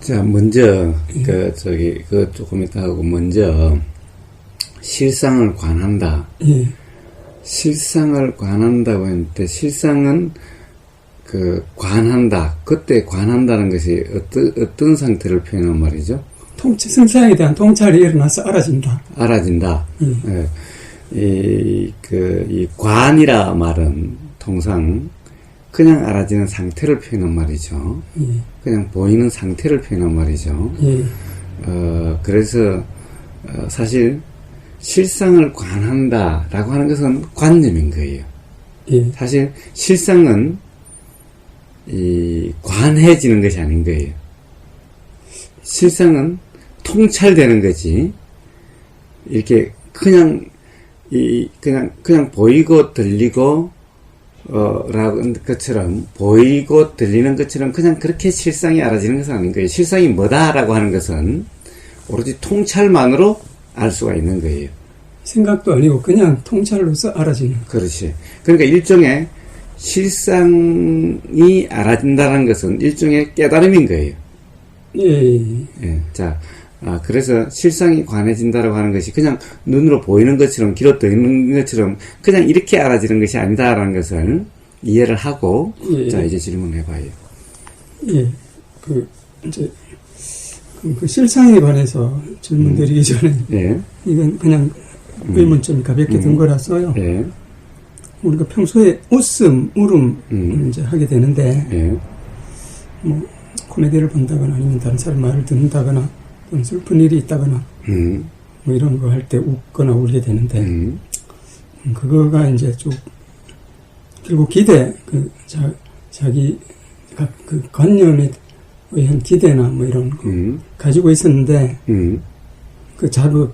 자, 먼저, 조금 이따 하고, 먼저, 실상을 관한다. 예. 실상을 관한다고 했는데, 실상은, 관한다. 그때 관한다는 것이 어떤 상태를 표현한 말이죠? 성상에 대한 통찰이 일어나서 알아진다. 알아진다. 예. 이 관이라 말은 통상, 그냥 알아지는 상태를 표현한 말이죠. 예. 그냥 보이는 상태를 표현한 말이죠. 예. 그래서, 사실, 실상을 관한다라고 하는 것은 관념인 거예요. 예. 사실, 실상은, 관해지는 것이 아닌 거예요. 실상은 통찰되는 거지, 이렇게, 그냥 보이고 들리고, 라는 것처럼, 보이고 들리는 것처럼 그냥 그렇게 실상이 알아지는 것은 아닌 거예요. 실상이 뭐다라고 하는 것은 오로지 통찰만으로 알 수가 있는 거예요. 생각도 아니고 그냥 통찰로서 알아지는. 그렇지. 그러니까 일종의 실상이 알아진다는 것은 일종의 깨달음인 거예요. 예. 예. 자, 그래서 실상이 관해진다라고 하는 것이 그냥 눈으로 보이는 것처럼 귀로 들리는 것처럼 그냥 이렇게 알아지는 것이 아니다라는 것을 이해를 하고, 예. 자, 이제 질문해봐요. 예. 이제, 그 실상에 관해서 질문 드리기 전에, 예. 이건 그냥 의문점이 가볍게 든 거라서요. 예. 우리가 평소에 웃음, 울음을 이제 하게 되는데, 예. 뭐, 코미디를 본다거나 아니면 다른 사람 말을 듣는다거나, 또는 슬픈 일이 있다거나, 뭐 이런 거 할 때 웃거나 울게 되는데, 그거가 이제 쭉, 그리고 기대, 자기, 그 관념에 의한 기대나 뭐 이런 거 가지고 있었는데, 그 자극이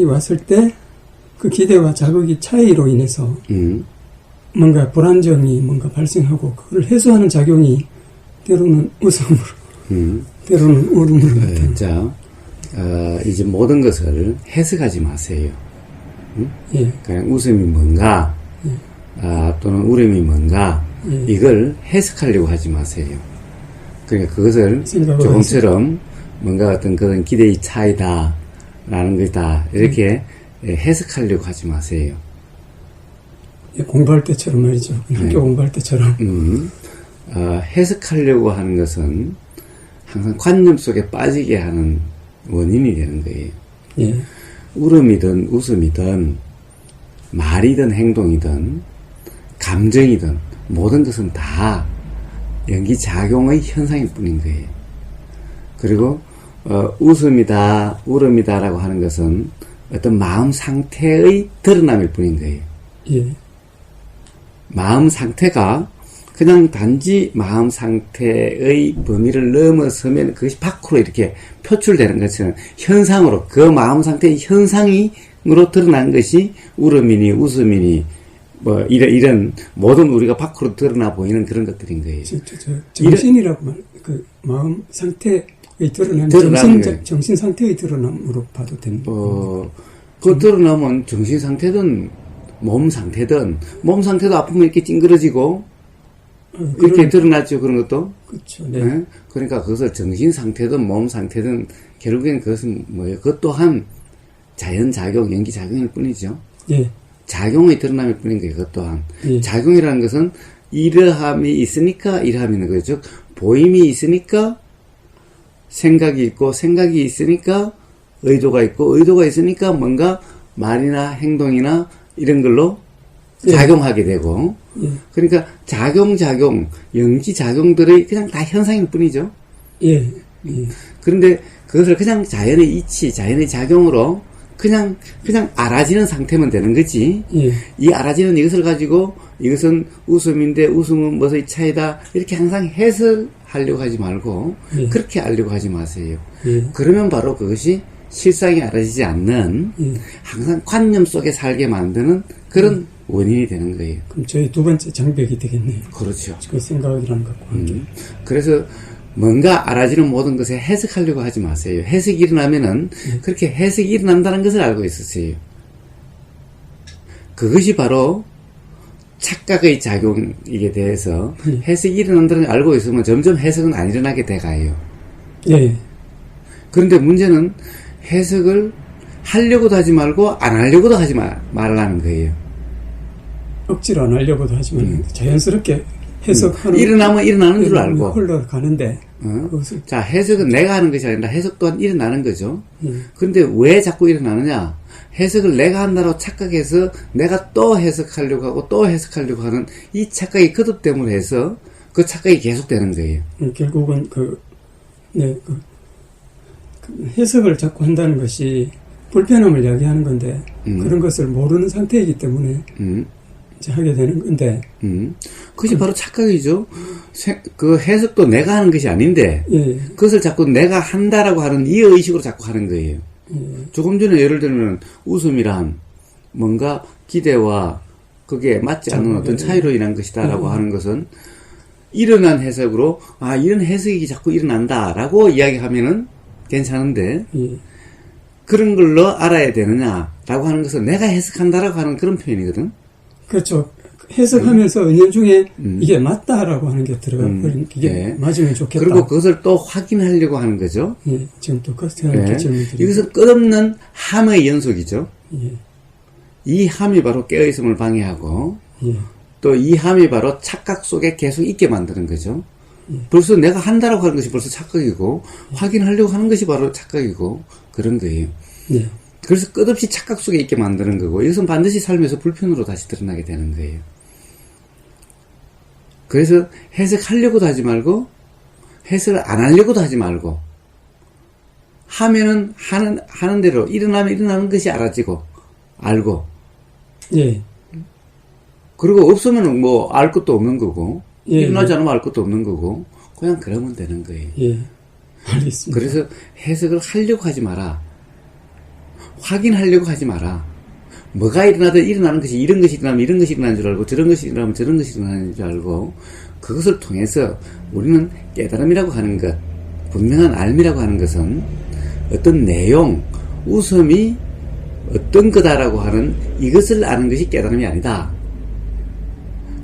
왔을 때, 그 기대와 자극이 차이로 인해서, 뭔가 불안정이 뭔가 발생하고, 그걸 해소하는 작용이 때로는 웃음으로, 때로는 울음으로 나타나. 자, 이제 모든 것을 해석하지 마세요. 예. 그냥 웃음이 뭔가, 예. 또는 울음이 뭔가, 예. 이걸 해석하려고 하지 마세요. 그러니까 그것을 조금처럼 뭔가 어떤 그런 기대의 차이다, 라는 것이다, 이렇게 해석하려고 하지 마세요. 예, 공부할 때처럼 말이죠. 학교 공부할 때처럼. 해석하려고 하는 것은 항상 관념 속에 빠지게 하는 원인이 되는 거예요. 예. 울음이든 웃음이든 말이든 행동이든 감정이든 모든 것은 다 연기작용의 현상일 뿐인 거예요. 그리고 웃음이다, 울음이다라고 하는 것은 어떤 마음 상태의 드러남일 뿐인 거예요. 예. 마음 상태가 그냥 단지 마음 상태의 범위를 넘어서면 그것이 밖으로 이렇게 표출되는 것처럼 현상으로, 그 마음 상태의 현상으로 드러난 것이 울음이니 웃음이니 뭐 이런 모든 우리가 밖으로 드러나 보이는 그런 것들인 거예요. 정신이라고 말, 그 마음 상태의 드러남, 정신 상태의 드러남으로 봐도 됩니다. 그 드러나면 정신 상태든 몸 상태도 아프면 이렇게 찡그러지고 이렇게 드러났죠, 그런 것도. 그렇죠. 네. 네? 그러니까 그것을 정신 상태든 몸 상태든 결국엔 그것은 뭐예요? 그것 또한 자연작용, 연기작용일 뿐이죠. 예. 작용의 드러남일 뿐인 거예요, 그것 또한. 예. 작용이라는 것은 이러함이 있으니까 이러함이 있는 거예요. 즉, 보임이 있으니까 생각이 있고, 생각이 있으니까 의도가 있고, 의도가 있으니까 뭔가 말이나 행동이나 이런 걸로 예. 작용하게 되고, 예. 그러니까 작용, 연기작용들의 그냥 다 현상일 뿐이죠. 예. 예. 그런데 그것을 그냥 자연의 이치, 자연의 작용으로 그냥 알아지는 상태면 되는 거지. 예. 이 알아지는 이것을 가지고 이것은 웃음인데 웃음은 무엇의 차이다, 이렇게 항상 해석하려고 하지 말고 예. 그렇게 알려고 하지 마세요. 예. 그러면 바로 그것이 실상이 알아지지 않는 항상 관념 속에 살게 만드는 그런 원인이 되는 거예요. 그럼 저희 두 번째 장벽이 되겠네요. 그렇죠. 그 생각이라는 것과 함께. 그래서 뭔가 알아지는 모든 것에 해석하려고 하지 마세요. 해석이 일어나면은 그렇게 해석이 일어난다는 것을 알고 있으세요. 그것이 바로 착각의 작용에 대해서 해석이 일어난다는 걸 알고 있으면 점점 해석은 안 일어나게 돼가요. 예. 그런데 문제는 해석을 하려고도 하지 말고 안 하려고도 하지 말라는 거예요. 억지로 안 하려고도 하지만 자연스럽게 해석하는 일어나면 일어나는 줄 알고 흘러가는데 그것을 자, 해석은 내가 하는 것이 아니라 해석 또한 일어나는 거죠. 예. 그런데 왜 자꾸 일어나느냐? 해석을 내가 한다고 착각해서 내가 또 해석하려고 하고 또 해석하려고 하는 이 착각이 거듭 때문에 해서 그 착각이 계속되는 거예요. 결국은 그 해석을 자꾸 한다는 것이 불편함을 이야기하는 건데 그런 것을 모르는 상태이기 때문에 이제 하게 되는 건데 그것이 바로 착각이죠. 그 해석도 내가 하는 것이 아닌데 예. 그것을 자꾸 내가 한다라고 하는 이 의식으로 자꾸 하는 거예요. 조금 전에 예를 들면 웃음이란 뭔가 기대와 그게 맞지 않는 어떤 차이로 인한 것이다라고 하는 것은 일어난 해석으로 이런 해석이 자꾸 일어난다라고 이야기하면은 괜찮은데 그런 걸로 알아야 되느냐라고 하는 것은 내가 해석한다라고 하는 그런 표현이거든. 그렇죠. 해석하면서 은연중에 이게 맞다라고 하는 게 들어가 버린 이게 맞으면 좋겠다. 그리고 그것을 또 확인하려고 하는 거죠. 예, 지금 또 커스트하는 질문들이 이것은 끝없는 함의 연속이죠. 예. 이 함이 바로 깨어있음을 방해하고 예. 또 이 함이 바로 착각 속에 계속 있게 만드는 거죠. 벌써 내가 한다라고 하는 것이 벌써 착각이고 확인하려고 하는 것이 바로 착각이고 그런 거예요. 예. 그래서 끝없이 착각 속에 있게 만드는 거고 이것은 반드시 삶에서 불편으로 다시 드러나게 되는 거예요. 그래서 해석하려고도 하지 말고 해석을 안 하려고도 하지 말고 하면은 하는 대로 일어나면 일어나는 것이 알아지고 알고 예. 그리고 없으면 뭐 알 것도 없는 거고 예, 일어나지 않으면 알 것도 없는 거고 그냥 그러면 되는 거예요. 예. 알겠습니다. 그래서 해석을 하려고 하지 마라. 확인하려고 하지 마라. 뭐가 일어나든 일어나는 것이 이런 것이 일어나면 이런 것이 일어나는 줄 알고 저런 것이 일어나면 저런 것이 일어나는 줄 알고 그것을 통해서 우리는 깨달음이라고 하는 것, 분명한 알미라고 하는 것은 어떤 내용, 웃음이 어떤 거다라고 하는 이것을 아는 것이 깨달음이 아니다.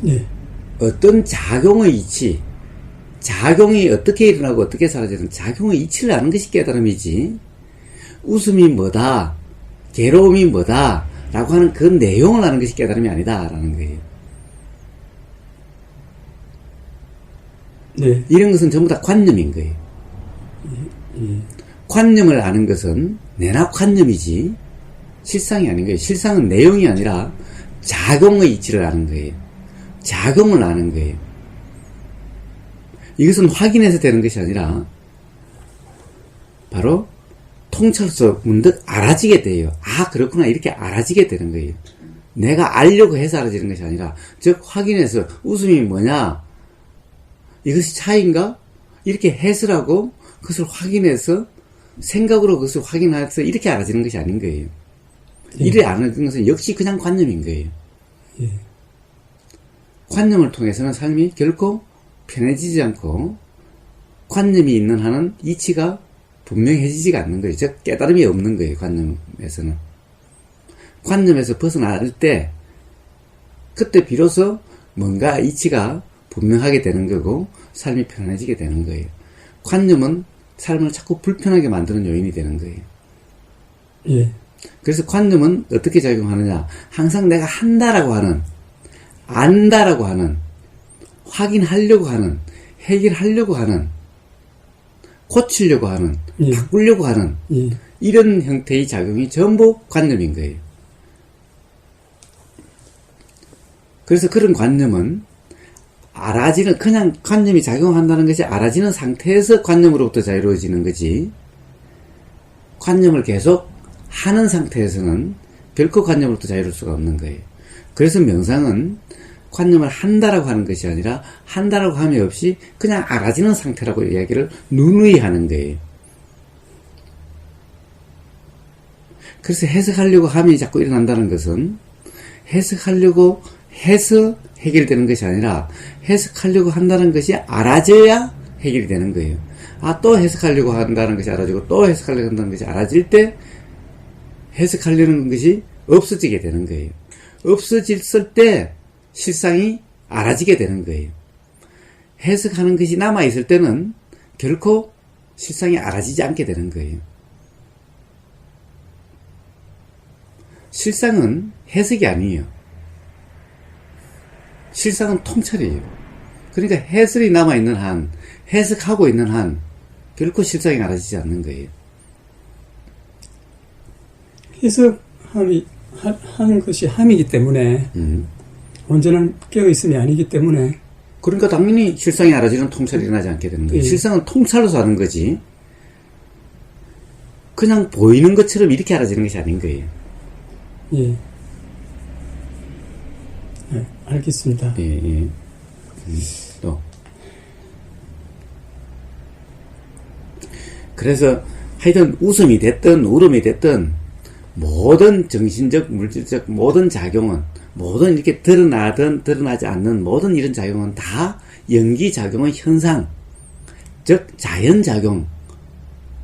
예. 어떤 작용의 이치, 작용이 어떻게 일어나고 어떻게 사라지는 작용의 이치를 아는 것이 깨달음이지 웃음이 뭐다, 괴로움이 뭐다 라고 하는 그 내용을 아는 것이 깨달음이 아니다 라는 거예요. 네. 이런 것은 전부 다 관념인 거예요. 관념을 아는 것은 내나 관념이지 실상이 아닌 거예요. 실상은 내용이 아니라 작용의 이치를 아는 거예요. 작용을 아는 거예요. 이것은 확인해서 되는 것이 아니라 바로 통찰서 문득 알아지게 돼요. 그렇구나 이렇게 알아지게 되는 거예요. 내가 알려고 해서 알아지는 것이 아니라 즉 확인해서 웃음이 뭐냐 이것이 차이인가 이렇게 해설하고 그것을 확인해서 생각으로 그것을 확인해서 이렇게 알아지는 것이 아닌 거예요. 이래 알아지는 것은 역시 그냥 관념인 거예요. 예. 관념을 통해서는 삶이 결코 편해지지 않고 관념이 있는 한은 이치가 분명해지지가 않는 거예요. 즉 깨달음이 없는 거예요. 관념에서는. 관념에서 벗어날 때 그때 비로소 뭔가 이치가 분명하게 되는 거고 삶이 편안해지게 되는 거예요. 관념은 삶을 자꾸 불편하게 만드는 요인이 되는 거예요. 예. 그래서 관념은 어떻게 작용하느냐 항상 내가 한다라고 하는 안다라고 하는 확인하려고 하는 해결하려고 하는 고치려고 하는 예. 바꾸려고 하는 예. 이런 형태의 작용이 전부 관념인 거예요. 그래서 그런 관념은 알아지는 그냥 관념이 작용한다는 것이 알아지는 상태에서 관념으로부터 자유로워지는 거지 관념을 계속 하는 상태에서는 결코 관념으로부터 자유로울 수가 없는 거예요. 그래서 명상은 관념을 한다라고 하는 것이 아니라 한다라고 함이 없이 그냥 알아지는 상태라고 이야기를 누누이 하는 거예요. 그래서 해석하려고 함이 자꾸 일어난다는 것은 해석하려고 해서 해결되는 것이 아니라 해석하려고 한다는 것이 알아져야 해결이 되는 거예요. 또 해석하려고 한다는 것이 알아지고 또 해석하려고 한다는 것이 알아질 때 해석하려는 것이 없어지게 되는 거예요. 없어졌을 때 실상이 알아지게 되는 거예요. 해석하는 것이 남아있을 때는 결코 실상이 알아지지 않게 되는 거예요. 실상은 해석이 아니에요. 실상은 통찰이에요. 그러니까 해설이 남아있는 한, 해석하고 있는 한, 결코 실상이 알아지지 않는 거예요. 해석함이, 하는 것이 함이기 때문에, 온전한 깨어있음이 아니기 때문에, 그러니까 당연히 실상이 알아지는 통찰이 일어나지 않게 되는 거예요. 예. 실상은 통찰로서 하는 거지, 그냥 보이는 것처럼 이렇게 알아지는 것이 아닌 거예요. 예. 네, 알겠습니다. 예. 또. 그래서 하여튼 웃음이 됐든 울음이 됐든 모든 정신적, 물질적 모든 작용은 모든 이렇게 드러나든 드러나지 않는 모든 이런 작용은 다 연기작용의 현상, 즉 자연작용,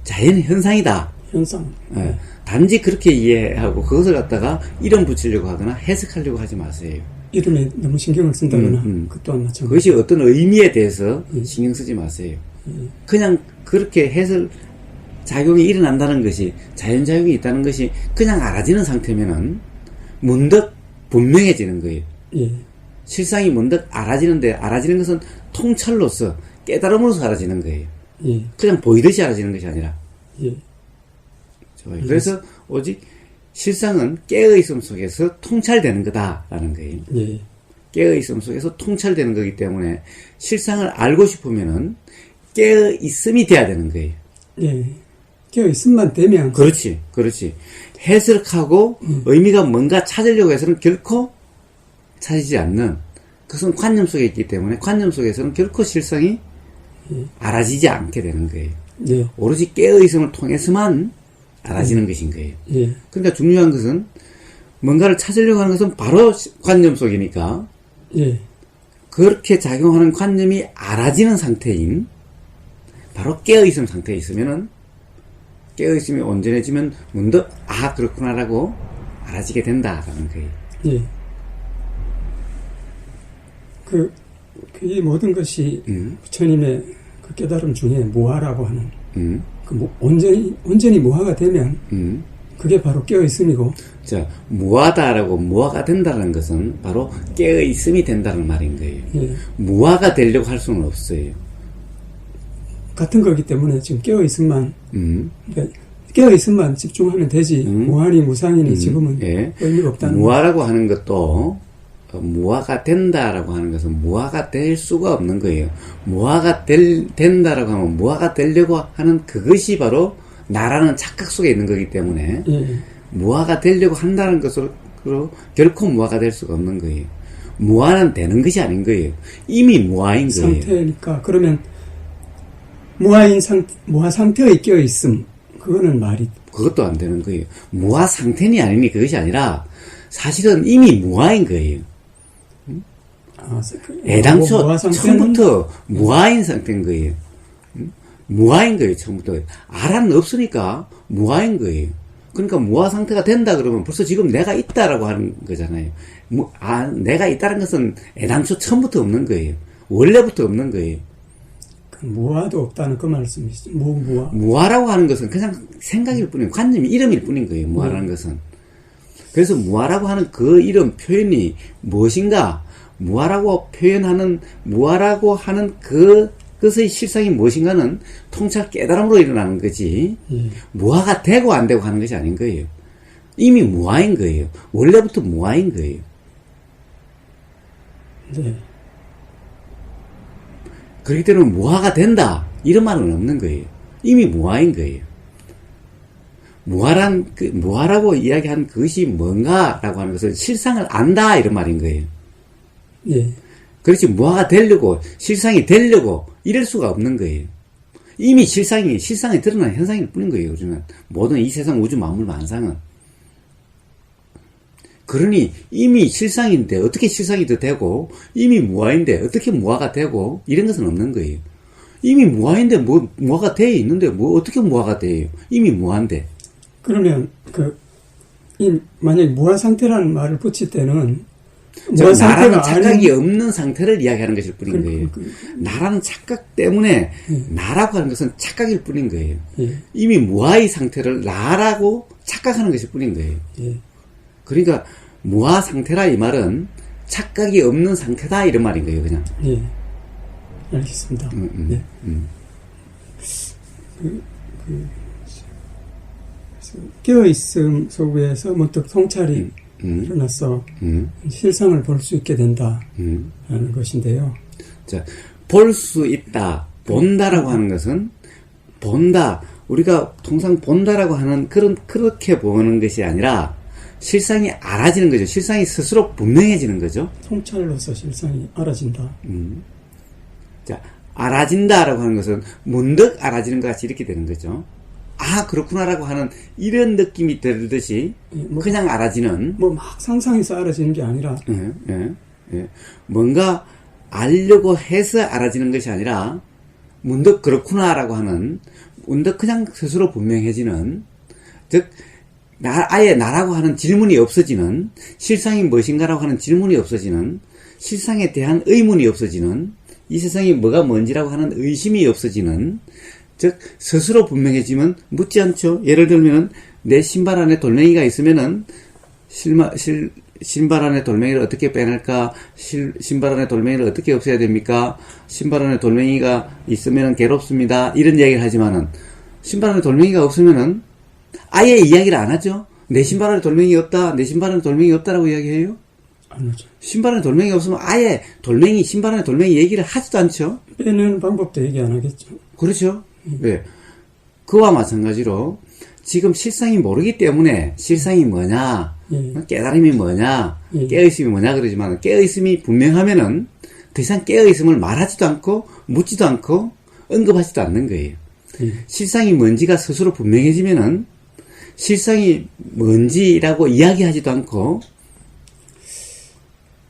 자연현상이다. 현상. 예. 단지 그렇게 이해하고 그것을 갖다가 이름 붙이려고 하거나 해석하려고 하지 마세요. 이름에 너무 신경을 쓴다거나, 그 또한 마찬가지. 그것이 어떤 의미에 대해서 신경 쓰지 마세요. 그냥 그렇게 해설 작용이 일어난다는 것이, 자연작용이 있다는 것이 그냥 알아지는 상태면은 문득 분명해지는 거예요. 예. 실상이 문득 알아지는데, 알아지는 것은 통찰로서 깨달음으로서 알아지는 거예요. 예. 그냥 보이듯이 알아지는 것이 아니라. 예. 좋아요. 그래서 오직 실상은 깨어있음 속에서 통찰되는 거다라는 거예요. 예. 깨어있음 속에서 통찰되는 거기 때문에 실상을 알고 싶으면은 깨어있음이 돼야 되는 거예요. 예. 깨어있음만 되면. 그렇지. 해석하고 의미가 뭔가 찾으려고 해서는 결코 찾지 않는, 그것은 관념 속에 있기 때문에 관념 속에서는 결코 실상이 알아지지 않게 되는 거예요. 예. 오로지 깨어있음을 통해서만 알아지는 것인 거예요. 예. 그러니까 중요한 것은 뭔가를 찾으려고 하는 것은 바로 관념 속이니까 예. 그렇게 작용하는 관념이 알아지는 상태인 바로 깨어있음 상태에 있으면은, 깨어있음이 온전해지면 문득 아 그렇구나라고 알아지게 된다라는 거예요. 예. 이 모든 것이 부처님의 그 깨달음 중에 무아라고 하는 온전히 무아가 되면 그게 바로 깨어있음이고. 자, 무아다라고, 무아가 된다는 것은 바로 깨어있음이 된다는 말인 거예요. 예. 무아가 되려고 할 수는 없어요. 같은 거기 때문에 지금 깨어있음만, 그러니까 깨어있음만 집중하면 되지, 무아니 무상이니 지금은 예. 의미가 없다는. 무아라고 하는 것도, 무아가 된다라고 하는 것은 무아가 될 수가 없는 거예요. 무아가 된다라고 하면 무아가 되려고 하는 그것이 바로 나라는 착각 속에 있는 거기 때문에, 예. 무아가 되려고 한다는 것으로 결코 무아가 될 수가 없는 거예요. 무아는 되는 것이 아닌 거예요. 이미 무아인 거예요. 상태니까. 그러면 무아 상태의 깨어있음, 그거는 말이. 그것도 안 되는 거예요. 무아 상태니 아니니 그것이 아니라 사실은 이미 무아인 거예요. 애당초 무아 상태는 처음부터 무아인 상태인 거예요. 무아인 거예요. 처음부터. 아라는 없으니까 무아인 거예요. 그러니까 무아 상태가 된다 그러면 벌써 지금 내가 있다라고 하는 거잖아요. 내가 있다는 것은 애당초 처음부터 없는 거예요. 원래부터 없는 거예요. 무아도 없다는 그 말씀이시죠. 무아. 무아라고 하는 것은 그냥 생각일 뿐이에요. 관념이 이름일 뿐인 거예요. 무아라는 것은. 그래서 무아라고 하는 그 이름 표현이 무엇인가? 무아라고 하는 그것의 실상이 무엇인가는 통찰 깨달음으로 일어나는 거지. 무아가 되고 안 되고 하는 것이 아닌 거예요. 이미 무아인 거예요. 원래부터 무아인 거예요. 네. 그렇기 때문에 무아가 된다 이런 말은 없는 거예요. 이미 무아인 거예요. 무아라고 이야기한 그것이 뭔가라고 하는 것은 실상을 안다 이런 말인 거예요. 예. 그렇지 무아가 되려고 실상이 되려고 이럴 수가 없는 거예요. 이미 실상이 드러난 현상일 뿐인 거예요. 우리는 모든 이 세상 우주 만물 만상은. 그러니 이미 실상인데 어떻게 실상이 더 되고, 이미 무아인데 어떻게 무아가 되고, 이런 것은 없는 거예요. 이미 무아인데 무아가 돼 있는데 어떻게 무아가 돼요? 이미 무아인데. 그러면 만약에 무아 상태라는 말을 붙일 때는 즉 나라는 착각이 없는 상태를 이야기하는 것일 뿐인 거예요. 나라는 착각 때문에 나라고 하는 것은 착각일 뿐인 거예요. 이미 무아의 상태를 나라고 착각하는 것일 뿐인 거예요. 그러니까 무아 상태라 이 말은 착각이 없는 상태다 이런 말인 거예요. 그냥. 예. 알겠습니다. 네. 깨어있음 속에서 문득 통찰이 일어나서 실상을 볼 수 있게 된다라는 것인데요. 자, 볼 수 있다, 본다라고 하는 것은 본다. 우리가 통상 본다라고 하는 그렇게 보는 것이 아니라 실상이 알아지는 거죠. 실상이 스스로 분명해지는 거죠. 통찰로서 실상이 알아진다. 자, 알아진다라고 하는 것은 문득 알아지는 것 같이 이렇게 되는 거죠. 아, 그렇구나라고 하는 이런 느낌이 들듯이 그냥 알아지는 막 상상해서 알아지는 게 아니라 뭔가 알려고 해서 알아지는 것이 아니라 문득 그렇구나라고 하는 문득 그냥 스스로 분명해지는, 즉 아예 나라고 하는 질문이 없어지는, 실상이 무엇인가라고 하는 질문이 없어지는, 실상에 대한 의문이 없어지는, 이 세상이 뭐가 뭔지라고 하는 의심이 없어지는, 즉 스스로 분명해지면 묻지 않죠. 예를 들면은 내 신발 안에 돌멩이가 있으면은 신발 안에 돌멩이를 어떻게 빼낼까? 신발 안에 돌멩이를 어떻게 없애야 됩니까? 신발 안에 돌멩이가 있으면은 괴롭습니다. 이런 이야기를 하지만은 신발 안에 돌멩이가 없으면은 아예 이야기를 안 하죠. 내 신발 안에 돌멩이 없다. 내 신발 안에 돌멩이 없다라고 이야기해요? 안 하죠. 신발 안에 돌멩이 없으면 아예 신발 안에 돌멩이 얘기를 하지도 않죠. 빼는 방법도 얘기 안 하겠죠. 그렇죠. 네. 그와 마찬가지로 지금 실상이 모르기 때문에 실상이 뭐냐, 깨달음이 뭐냐, 깨어있음이 뭐냐 그러지만 깨어있음이 분명하면은 더 이상 깨어있음을 말하지도 않고 묻지도 않고 언급하지도 않는 거예요. 실상이 뭔지가 스스로 분명해지면은 실상이 뭔지라고 이야기하지도 않고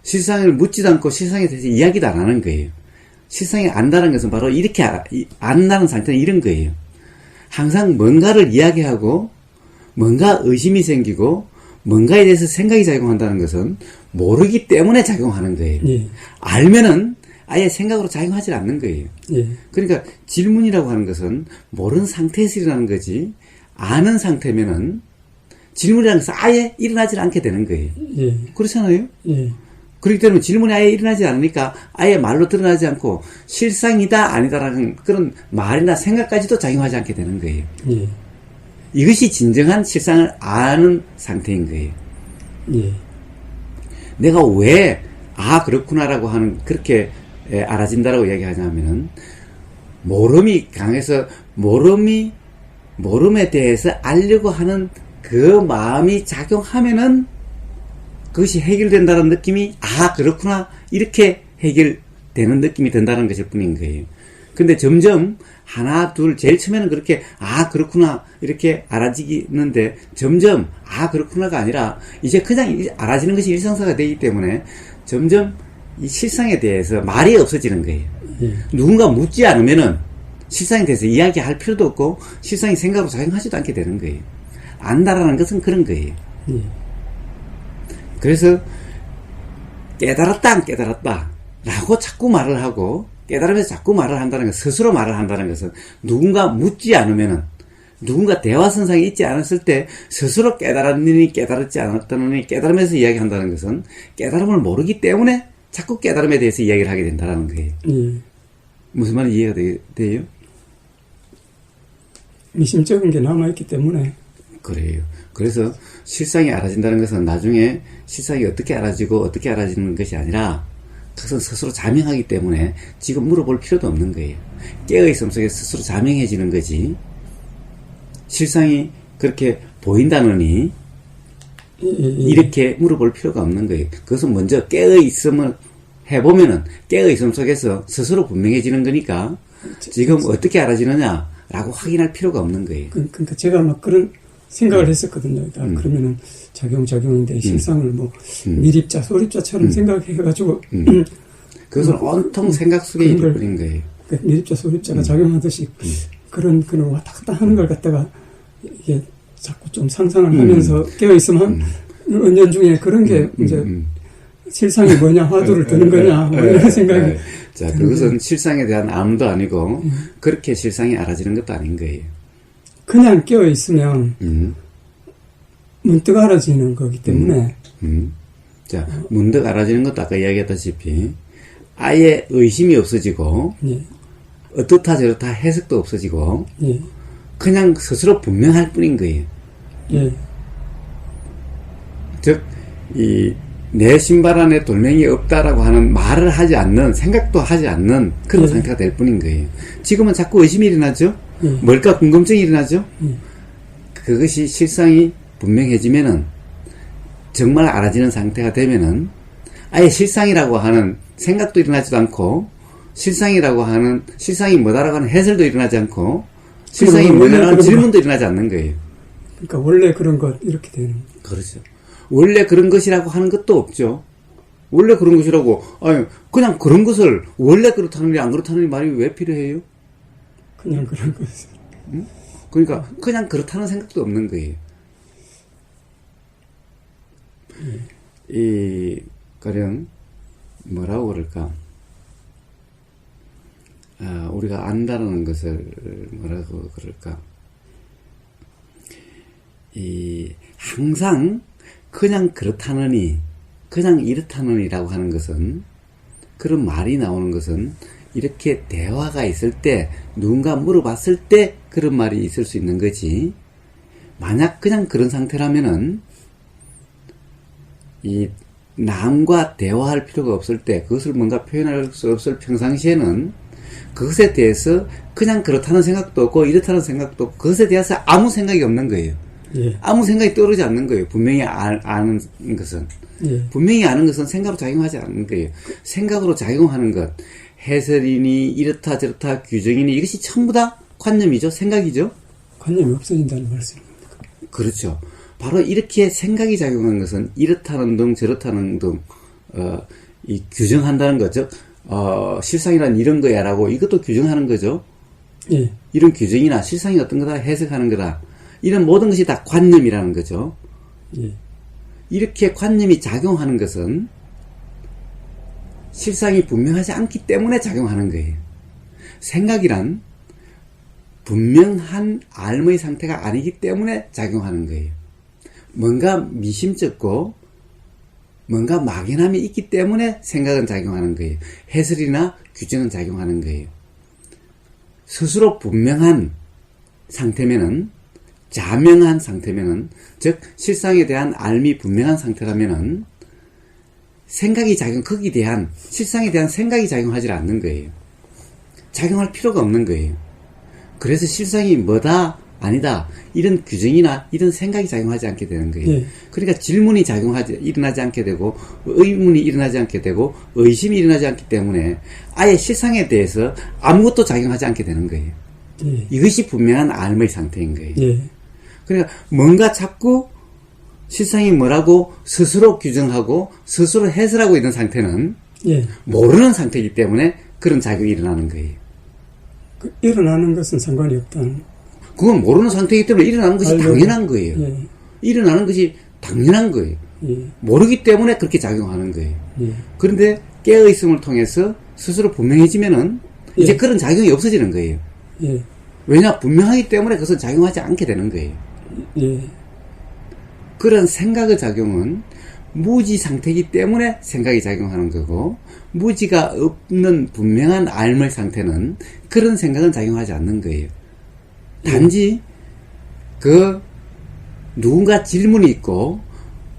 실상을 묻지도 않고 실상에 대해서 이야기도 안 하는 거예요. 실상이 안다는 것은 바로 이렇게 안다는 상태는 이런 거예요. 항상 뭔가를 이야기하고 뭔가 의심이 생기고 뭔가에 대해서 생각이 작용한다는 것은 모르기 때문에 작용하는 거예요. 알면은 아예 생각으로 작용하지 않는 거예요. 그러니까 질문이라고 하는 것은 모르는 상태에서 일어나는 거지, 아는 상태면은 질문이라는 것은 아예 일어나지 않게 되는 거예요. 그렇잖아요? 그렇기 때문에 질문이 아예 일어나지 않으니까 아예 말로 드러나지 않고 실상이다 아니다라는 그런 말이나 생각까지도 작용하지 않게 되는 거예요. 이것이 진정한 실상을 아는 상태인 거예요. 내가 왜 그렇구나라고 하는 그렇게 알아진다라고 이야기하냐면은 모름이 강해서 모름에 대해서 알려고 하는 그 마음이 작용하면은 그것이 해결된다는 느낌이 그렇구나 이렇게 해결되는 느낌이 든다는 것일 뿐인 거예요. 근데 점점 하나 둘 제일 처음에는 그렇게 그렇구나 이렇게 알아지는데 점점 그렇구나가 아니라 이제 그냥 알아지는 것이 일상사가 되기 때문에 점점 이 실상에 대해서 말이 없어지는 거예요. 누군가 묻지 않으면은 실상에 대해서 이야기할 필요도 없고 실상이 생각으로 작용하지도 않게 되는 거예요. 안다라는 것은 그런 거예요. 그래서 깨달았다 안 깨달았다 라고 자꾸 말을 하고 깨달으면서 자꾸 말을 한다는 것, 스스로 말을 한다는 것은 누군가 묻지 않으면은 누군가 대화선상에 있지 않았을 때 스스로 깨달았느니 깨달았지 않았다느니 깨달으면서 이야기한다는 것은 깨달음을 모르기 때문에 자꾸 깨달음에 대해서 이야기를 하게 된다는 거예요. 무슨 말인지 이해가 돼요? 미심쩍은 게 남아있기 때문에. 그래요. 그래서 실상이 알아진다는 것은 나중에 실상이 어떻게 알아지고 어떻게 알아지는 것이 아니라 그것은 스스로 자명하기 때문에 지금 물어볼 필요도 없는 거예요. 깨어있음 속에 스스로 자명해지는 거지. 실상이 그렇게 보인다느니 이렇게 물어볼 필요가 없는 거예요. 그것은 먼저 깨어있음을 해보면은 깨어있음 속에서 스스로 분명해지는 거니까 지금 어떻게 알아지느냐라고 확인할 필요가 없는 거예요. 그러니까 제가 막 그런 생각을 했었거든요. 그러면은 작용인데 실상을 미립자, 소립자처럼 생각해가지고 그것은 온통 생각 속에 있는 거예요. 미립자, 소립자가 작용하듯이 그런 왔다 갔다 하는 걸 갖다가 이게 자꾸 좀 상상을 하면서 깨어있으면 은연중에 그런 게 이제 실상이 뭐냐, 화두를 드는 거냐, 뭐 이런 생각이. 자, 그것은 실상에 대한 암도 아니고, 그렇게 실상이 알아지는 것도 아닌 거예요. 그냥 깨어있으면, 문득 알아지는 거기 때문에. 자, 문득 알아지는 것도 아까 이야기했다시피, 아예 의심이 없어지고, 예. 어떻다 저렇다 해석도 없어지고, 예. 그냥 스스로 분명할 뿐인 거예요. 예. 즉, 내 신발 안에 돌멩이 없다라고 하는 말을 하지 않는, 생각도 하지 않는 그런 상태가 될 뿐인 거예요. 지금은 자꾸 의심이 일어나죠? 뭘까 궁금증이 일어나죠? 그것이 실상이 분명해지면은, 정말 알아지는 상태가 되면은, 아예 실상이라고 하는 생각도 일어나지도 않고, 실상이라고 하는, 실상이 뭐다라고 하는 해설도 일어나지 않고, 실상이 뭐냐라는 질문도 일어나지 않는 거예요. 그러니까 원래 그런 것, 이렇게 되는. 그렇죠. 원래 그런 것이라고 하는 것도 없죠. 원래 그런 것이라고, 아니, 그냥 그런 것을 원래 그렇다는 게 안 그렇다는 말이 왜 필요해요? 그냥 그런 것을. 그러니까, 그냥 그렇다는 생각도 없는 거예요. 가령, 뭐라고 그럴까? 우리가 안다는 것을, 뭐라고 그럴까? 항상, 그냥 그렇다느니, 그냥 이렇다느니라고 하는 것은, 그런 말이 나오는 것은, 이렇게 대화가 있을 때, 누군가 물어봤을 때 그런 말이 있을 수 있는 거지. 만약 그냥 그런 상태라면은, 남과 대화할 필요가 없을 때, 그것을 뭔가 표현할 수 없을 평상시에는, 그것에 대해서 그냥 그렇다는 생각도 없고, 이렇다는 생각도 없고, 그것에 대해서 아무 생각이 없는 거예요. 예. 아무 생각이 떠오르지 않는 거예요. 분명히 아는 것은. 예. 분명히 아는 것은 생각으로 작용하지 않는 거예요. 생각으로 작용하는 것, 해설이니 이렇다 저렇다 규정이니 이것이 전부 다 관념이죠. 생각이죠. 관념이 없어진다는 말씀입니까? 그렇죠. 바로 이렇게 생각이 작용한 것은 이렇다는 등 저렇다는 등 이 규정한다는 거죠. 실상이란 이런 거야 라고 이것도 규정하는 거죠. 예. 이런 규정이나 실상이 어떤 거다 해석하는 거다. 이런 모든 것이 다 관념이라는 거죠. 예. 이렇게 관념이 작용하는 것은 실상이 분명하지 않기 때문에 작용하는 거예요. 생각이란 분명한 알의 상태가 아니기 때문에 작용하는 거예요. 뭔가 미심쩍고 뭔가 막연함이 있기 때문에 생각은 작용하는 거예요. 해설이나 규정은 작용하는 거예요. 스스로 분명한 상태면은, 자명한 상태면은, 즉 실상에 대한 알미 분명한 상태라면은 생각이 거기에 대한 실상에 대한 생각이 작용하지 않는 거예요. 작용할 필요가 없는 거예요. 그래서 실상이 뭐다 아니다 이런 규정이나 이런 생각이 작용하지 않게 되는 거예요. 예. 그러니까 질문이 일어나지 않게 되고 의문이 일어나지 않게 되고 의심이 일어나지 않기 때문에 아예 실상에 대해서 아무것도 작용하지 않게 되는 거예요. 예. 이것이 분명한 알의 상태인 거예요. 예. 그러니까 뭔가 자꾸 실상이 뭐라고 스스로 규정하고 스스로 해설하고 있는 상태는 예. 모르는 상태이기 때문에 그런 작용이 일어나는 거예요. 일어나는 것은 상관이 없다는. 그건 모르는 상태이기 때문에 일어나는 것이 당연한 거예요. 예. 일어나는 것이 당연한 거예요. 예. 모르기 때문에 그렇게 작용하는 거예요. 예. 그런데 깨어있음을 통해서 스스로 분명해지면은 이제 예. 그런 작용이 없어지는 거예요. 예. 왜냐? 분명하기 때문에 그것은 작용하지 않게 되는 거예요. 예. 그런 생각의 작용은 무지 상태이기 때문에 생각이 작용하는 거고, 무지가 없는 분명한 알의 상태는 그런 생각은 작용하지 않는 거예요. 단지 누군가 질문이 있고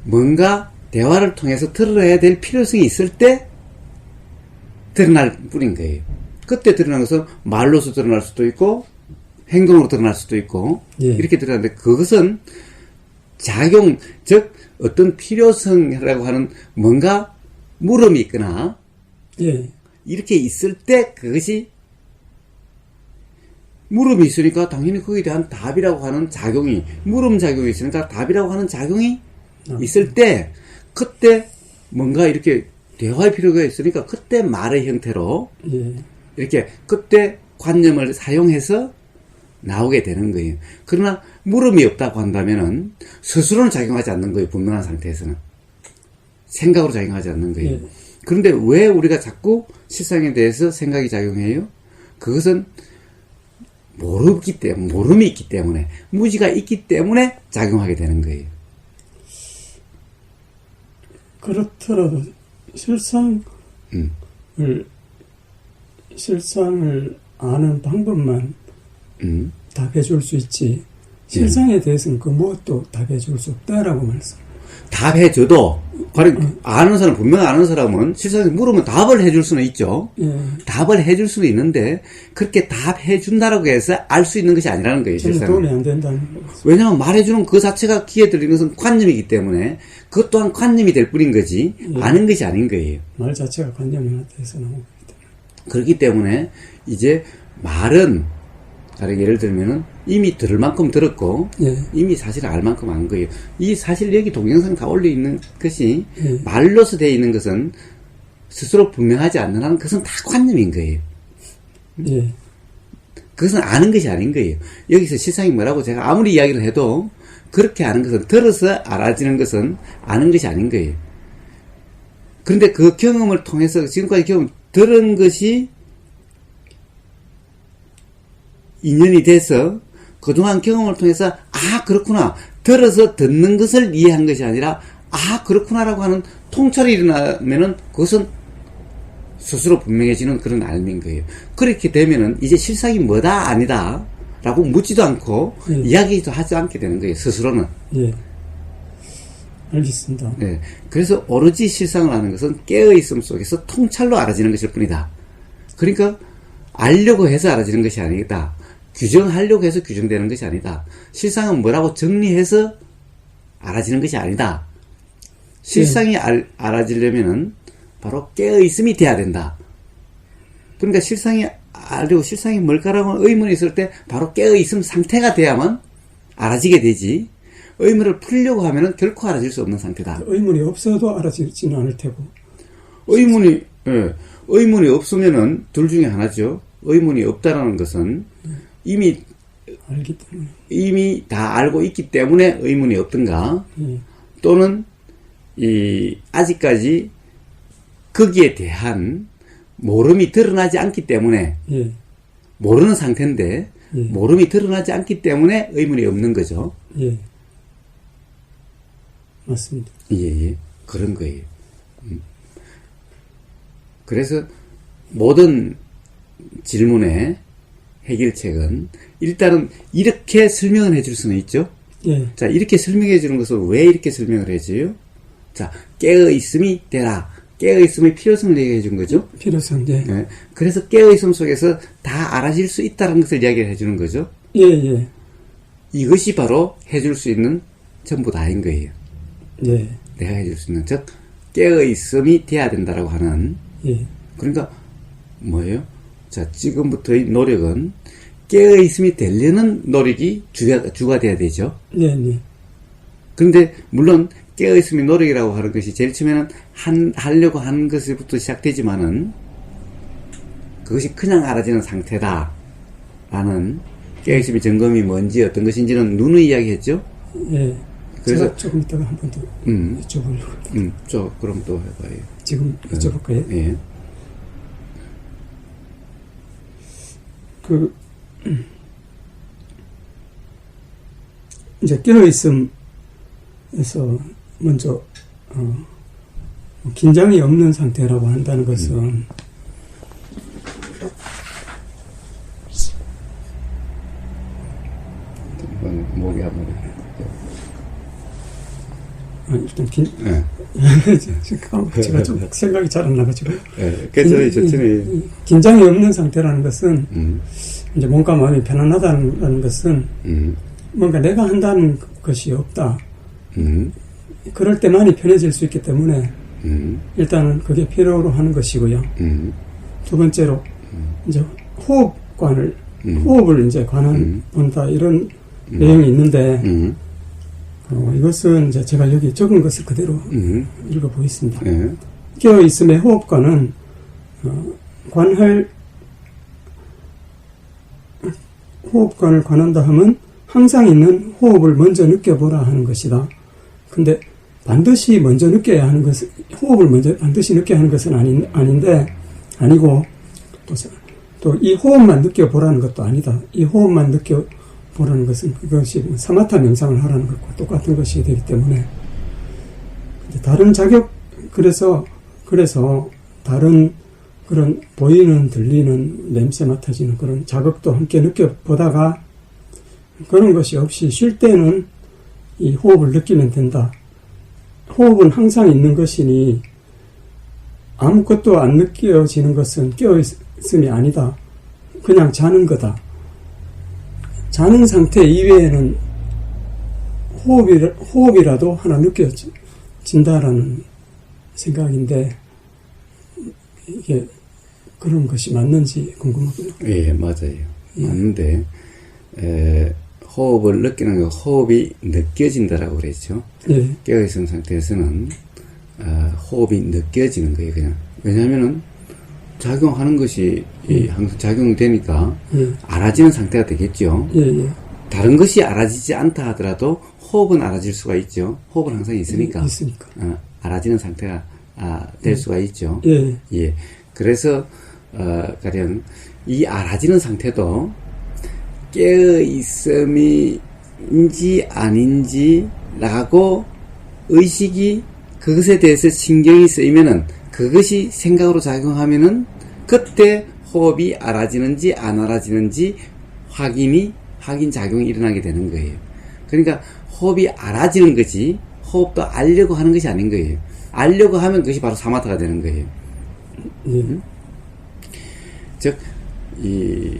뭔가 대화를 통해서 드러내야 될 필요성이 있을 때 드러날 뿐인 거예요. 그때 드러난 것은 말로서 드러날 수도 있고 행동으로 드러날 수도 있고 예. 이렇게 드러나는데 그것은 작용, 즉 어떤 필요성이라고 하는 뭔가 물음이 있거나 예. 이렇게 있을 때 그것이 물음이 있으니까 당연히 거기에 대한 답이라고 하는 작용이, 물음 작용이 있으니까 답이라고 하는 작용이 있을 때, 그때 뭔가 이렇게 대화할 필요가 있으니까 그때 말의 형태로 예. 이렇게 그때 관념을 사용해서 나오게 되는 거예요. 그러나 물음이 없다고 한다면은 스스로는 작용하지 않는 거예요. 분명한 상태에서는. 생각으로 작용하지 않는 거예요. 예. 그런데 왜 우리가 자꾸 실상에 대해서 생각이 작용해요? 그것은 모름이 있기 때문에, 무지가 있기 때문에 작용하게 되는 거예요. 그렇더라도 실상을 아는 방법만 답해줄 수 있지, 실상에 대해서는 그 무엇도 답해줄 수 없다라고 말씀. 답해줘도, 아는 사람, 분명 아는 사람은 실상에 물으면 답을 해줄 수는 있죠. 예. 답을 해줄 수는 있는데, 그렇게 답해준다라고 해서 알 수 있는 것이 아니라는 거예요, 전혀 실상은. 도움이 안 된다는 거죠. 왜냐하면 말해주는 그 자체가 귀에 들리는 것은 관념이기 때문에, 그것 또한 관념이 될 뿐인 거지, 아는 것이 아닌 거예요. 말 자체가 관념에 대해서 나오기 때문에. 그렇기 때문에, 이제 말은, 다르게 예를 들면은, 이미 들을 만큼 들었고, 예. 이미 사실 알 만큼 안 거예요. 이 사실 여기 동영상 다 올려 있는 것이, 예. 말로서 되어 있는 것은, 스스로 분명하지 않는 한, 그것은 다 관념인 거예요. 예. 그것은 아는 것이 아닌 거예요. 여기서 실상이 뭐라고 제가 아무리 이야기를 해도, 그렇게 아는 것은, 들어서 알아지는 것은 아는 것이 아닌 거예요. 그런데 그 경험을 통해서, 지금까지 들은 것이, 인연이 돼서 그동안 경험을 통해서 아 그렇구나 들어서 듣는 것을 이해한 것이 아니라 아 그렇구나라고 하는 통찰이 일어나면은 그것은 스스로 분명해지는 그런 알min 거예요. 그렇게 되면은 이제 실상이 뭐다 아니다 라고 묻지도 않고 이야기도 하지 않게 되는 거예요. 스스로는. 예. 알겠습니다. 네. 그래서 오로지 실상을 아는 것은 깨어있음 속에서 통찰로 알아지는 것일 뿐이다. 그러니까 알려고 해서 알아지는 것이 아니다. 규정하려고 해서 규정되는 것이 아니다. 실상은 뭐라고 정리해서 알아지는 것이 아니다. 실상이 알아지려면은 바로 깨어있음이 돼야 된다. 그러니까 실상이 알려고 실상이 뭘까라고 의문이 있을 때 바로 깨어있음 상태가 돼야만 알아지게 되지. 의문을 풀려고 하면은 결코 알아질 수 없는 상태다. 의문이 없어도 알아지지는 않을 테고. 의문이 없으면은 둘 중에 하나죠. 의문이 없다라는 것은 이미 알기 때문에. 이미 다 알고 있기 때문에 의문이 없든가, 또는 아직까지 거기에 대한 모름이 드러나지 않기 때문에 예. 모르는 상태인데 모름이 드러나지 않기 때문에 의문이 없는 거죠. 예. 맞습니다. 예, 그런 거예요. 그래서 모든 질문의 해결책은 일단은 이렇게 설명을 해줄 수는 있죠. 예. 자, 이렇게 설명해 주는 것은 왜 이렇게 설명을 해줘요? 자, 깨어있음이 되라. 깨어있음의 필요성을 얘기해 준 거죠. 필요성, 예. 네. 그래서 깨어있음 속에서 다 알아질 수 있다는 것을 이야기를 해주는 거죠. 예, 예. 이것이 바로 해줄 수 있는 전부 다인 거예요. 예. 내가 해줄 수 있는, 즉, 깨어있음이 돼야 된다라고 하는. 예. 그러니까, 뭐예요? 자, 지금부터의 노력은 깨어있음이 되려는 노력이 주가 돼야 되죠. 예, 예. 그런데, 물론, 깨어있음이 노력이라고 하는 것이 제일 처음에는 하려고 하는 것부터 시작되지만은, 그것이 그냥 알아지는 상태다. 라는, 깨어있음의 점검이 뭔지, 어떤 것인지는 누누이 이야기했죠? 예. 그래서 제가 조금 이따가 한 번 더 여쭤보려고. 그럼 또 해봐요. 지금 여쭤볼까요? 예. 이제 깨어있음에서 먼저, 긴장이 없는 상태라고 한다는 것은, 목이 한번 일단 예. 제가 좀 생각이 잘 안 나가지고. 예. 괜찮아요, 천천히. 긴장이 없는 상태라는 것은, 이제 몸과 마음이 편안하다는 것은, 뭔가 내가 한다는 것이 없다. 그럴 때만이 편해질 수 있기 때문에, 일단은 그게 필요로 하는 것이고요. 두 번째로, 이제 호흡을 이제 본다, 이런 내용이 있는데, 이것은 이제 제가 여기 적은 것을 그대로 읽어보겠습니다. 예. 깨어있음의 호흡관은, 호흡관을 관한다 하면 항상 있는 호흡을 먼저 느껴보라 하는 것이다. 근데 반드시 먼저 느껴야 하는 것은, 호흡을 먼저 반드시 느껴야 하는 것은 아니고, 또 이 호흡만 느껴보라는 것도 아니다. 이 호흡만 느껴보라는 것은 그것이 사마타 명상을 하라는 것과 똑같은 것이 되기 때문에, 다른 그래서 다른 그런 보이는, 들리는, 냄새 맡아지는 그런 자극도 함께 느껴보다가 그런 것이 없이 쉴 때는 이 호흡을 느끼면 된다. 호흡은 항상 있는 것이니 아무것도 안 느껴지는 것은 깨어있음이 아니다. 그냥 자는 거다. 자는 상태 이외에는 호흡이라도 하나 느껴진다라는 생각인데 이게 그런 것이 맞는지 궁금하군요. 예, 맞아요. 맞는데 호흡을 느끼는 거, 호흡이 느껴진다라고 그랬죠. 예. 깨어있는 상태에서는 호흡이 느껴지는 거예요, 그냥. 왜냐하면은 작용하는 것이 항상 작용되니까 알아지는 상태가 되겠죠. 예. 다른 것이 알아지지 않다 하더라도 호흡은 알아질 수가 있죠. 호흡은 항상 있으니까. 있으니까. 알아지는 상태가 될 수가 있죠. 예. 예. 그래서 가령 이 알아지는 상태도 깨어있음인지 아닌지라고 의식이 그것에 대해서 신경이 쓰이면은 그것이 생각으로 작용하면은 그때 호흡이 알아지는지 안 알아지는지 확인 작용이 일어나게 되는 거예요. 그러니까 호흡이 알아지는 거지 호흡도 알려고 하는 것이 아닌 거예요. 알려고 하면 그것이 바로 사마타가 되는 거예요. 즉, 이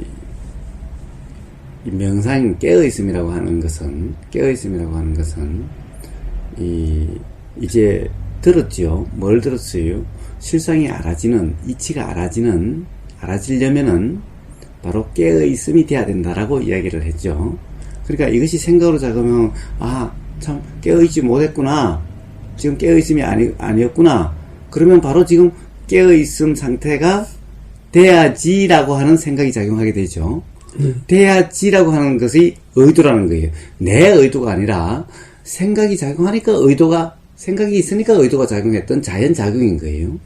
명상 깨어있음이라고 하는 것은 이제 들었죠. 뭘 들었어요? 실상이 이치가 알아지려면은 바로 깨어있음이 돼야 된다라고 이야기를 했죠. 그러니까 이것이 생각으로 작으면 참 깨어있지 못했구나. 지금 깨어있음이 아니었구나. 그러면 바로 지금 깨어있음 상태가 돼야지라고 하는 생각이 작용하게 되죠. 돼야지라고 하는 것이 의도라는 거예요. 내 의도가 아니라 생각이 작용하니까 생각이 있으니까 의도가 작용했던 자연작용인 거예요.